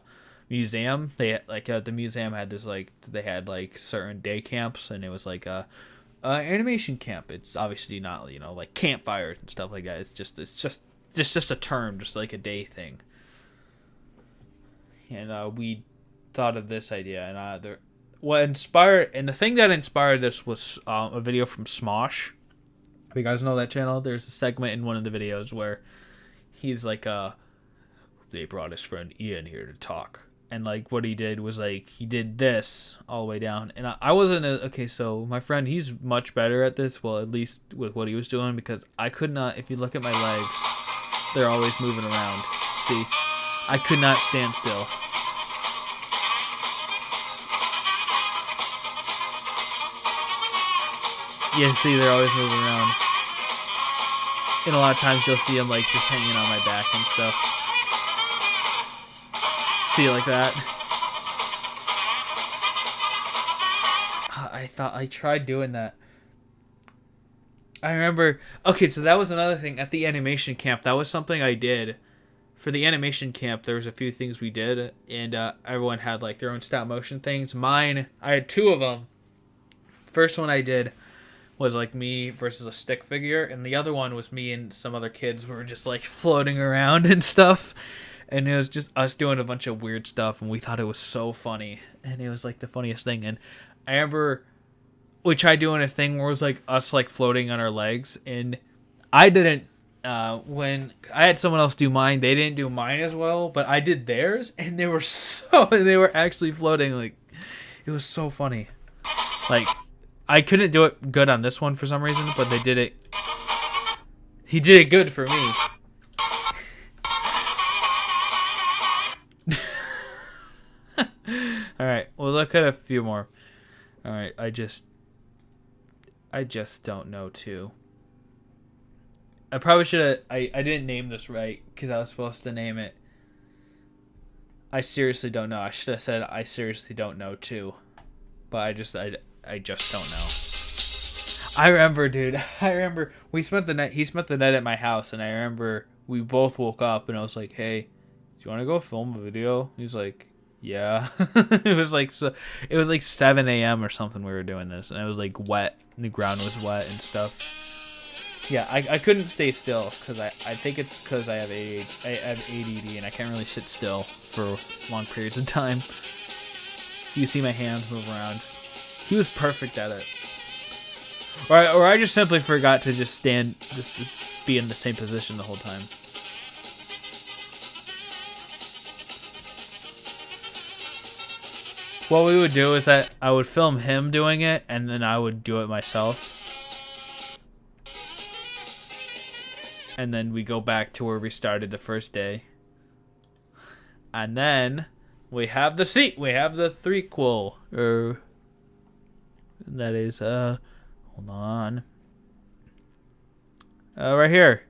museum. They the museum had this they had certain day camps, and it was animation camp. It's obviously not, like campfires and stuff like that. It's just a term, just like a day thing. And we thought of this idea, and the thing that inspired this was a video from Smosh. If you guys know that channel, there's a segment in one of the videos where he's like, they brought his friend Ian here to talk. And like what he did was like he did this all the way down, and I wasn't okay. So my friend, he's much better at this. Well, at least with what he was doing, because I could not. If you look at my legs, they're always moving around. See, I could not stand still. Yeah, see, they're always moving around. And a lot of times you'll see them like just hanging on my back and stuff. See, like that. I tried doing that. I remember. Okay, so that was another thing at the animation camp. That was something I did. For the animation camp, there was a few things we did, and everyone had like their own stop motion things. Mine, I had two of them. First one I did was like me versus a stick figure, and the other one was me and some other kids who were just like floating around and stuff. And it was just us doing a bunch of weird stuff, and we thought it was so funny. And it was like the funniest thing. And I remember we tried doing a thing where it was like us like floating on our legs, and I didn't when I had someone else do mine, they didn't do mine as well, but I did theirs, and they were actually floating. Like, it was so funny. Like, I couldn't do it good on this one for some reason, but they did it. He did it good for me. Alright, we'll look at a few more. Alright, I just don't know too. I probably should have. I didn't name this right because I was supposed to name it. I seriously don't know. I should have said I seriously don't know too. But I just don't know. I remember, dude. I remember we spent the night. He spent the night at my house, and I remember we both woke up, and I was like, "Hey, do you want to go film a video?" He's like, "Yeah." It was like 7 a.m. or something. We were doing this, and it was like wet. And the ground was wet and stuff. Yeah, I couldn't stay still because I think it's because I have ADD and I can't really sit still for long periods of time. So you see my hands move around. He was perfect at it. Or I just simply forgot to just be in the same position the whole time. What we would do is that I would film him doing it, and then I would do it myself. And then we go back to where we started the first day. And then we have the threequel. That is, hold on. Right here.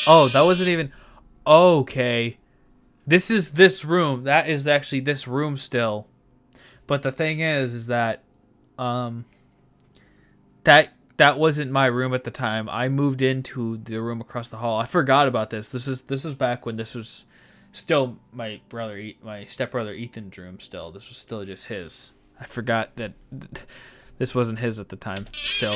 Oh, that wasn't even... Okay. This is this room. That is actually this room still. But the thing is that that wasn't my room at the time. I moved into the room across the hall. I forgot about this. This is back when this was still my stepbrother Ethan's room still. This was still just his. I forgot that this wasn't his at the time still.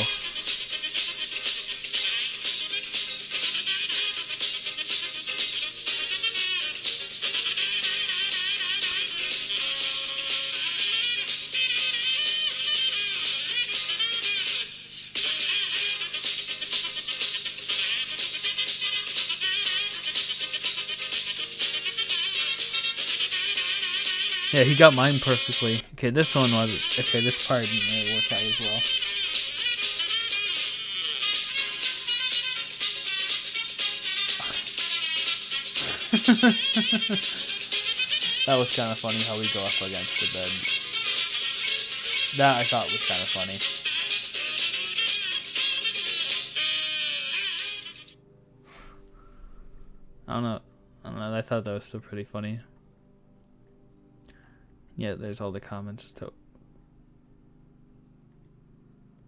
Yeah, he got mine perfectly. Okay, this one wasn't. Okay, this part didn't really work out as well. That was kind of funny how we go up against the bed. That I thought was kind of funny. I don't know. I thought that was still pretty funny. Yeah, there's all the comments.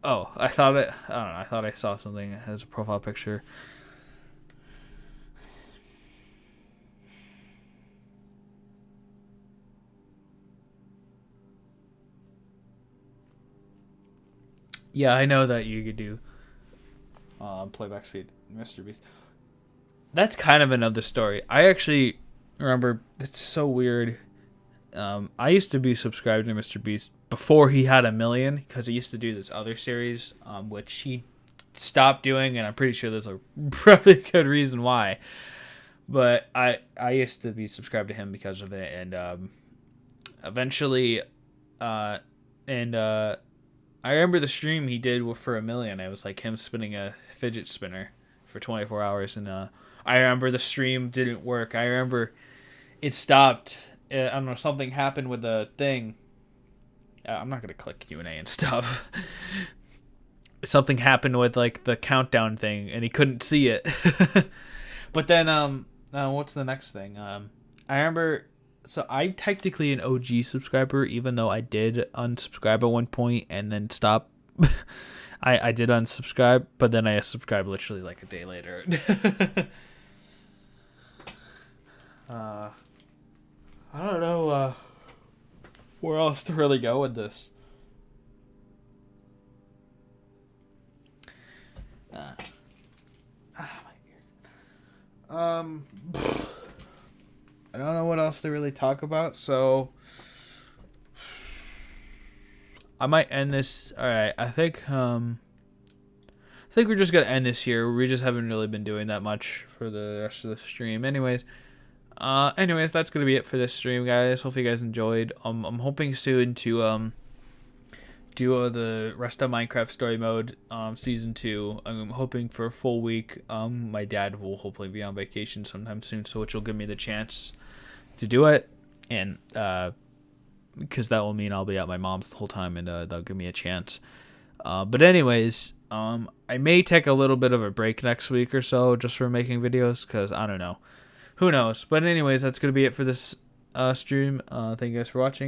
Oh, I don't know. I thought I saw something as a profile picture. Yeah, I know that you could do playback speed, Mr. Beast. That's kind of another story. I actually remember, it's so weird. I used to be subscribed to Mr. Beast before he had 1 million, because he used to do this other series, which he stopped doing, and I'm pretty sure there's a probably good reason why. But I used to be subscribed to him because of it, and eventually, I remember the stream he did for 1 million. It was like him spinning a fidget spinner for 24 hours, and I remember the stream didn't work. I remember it stopped. I don't know, something happened with the thing. I'm not gonna click Q&A and stuff. Something happened with like the countdown thing, and he couldn't see it. But then, what's the next thing? I remember. So I'm technically an OG subscriber, even though I did unsubscribe at one point and then stop. I did unsubscribe, but then I subscribed literally like a day later. I don't know where else to really go with this. My ear. I don't know what else to really talk about, so I might end this. All right, I think we're just gonna end this here. We just haven't really been doing that much for the rest of the stream. Anyways, that's gonna be it for this stream, guys. Hope you guys enjoyed. I'm hoping soon to do the rest of Minecraft Story Mode season 2. I'm hoping for a full week. My dad will hopefully be on vacation sometime soon, so which will give me the chance to do it, and because that will mean I'll be at my mom's the whole time, and they'll give me a chance. But anyways, I may take a little bit of a break next week or so just for making videos, because I don't know. Who knows? But anyways, that's going to be it for this stream. Thank you guys for watching.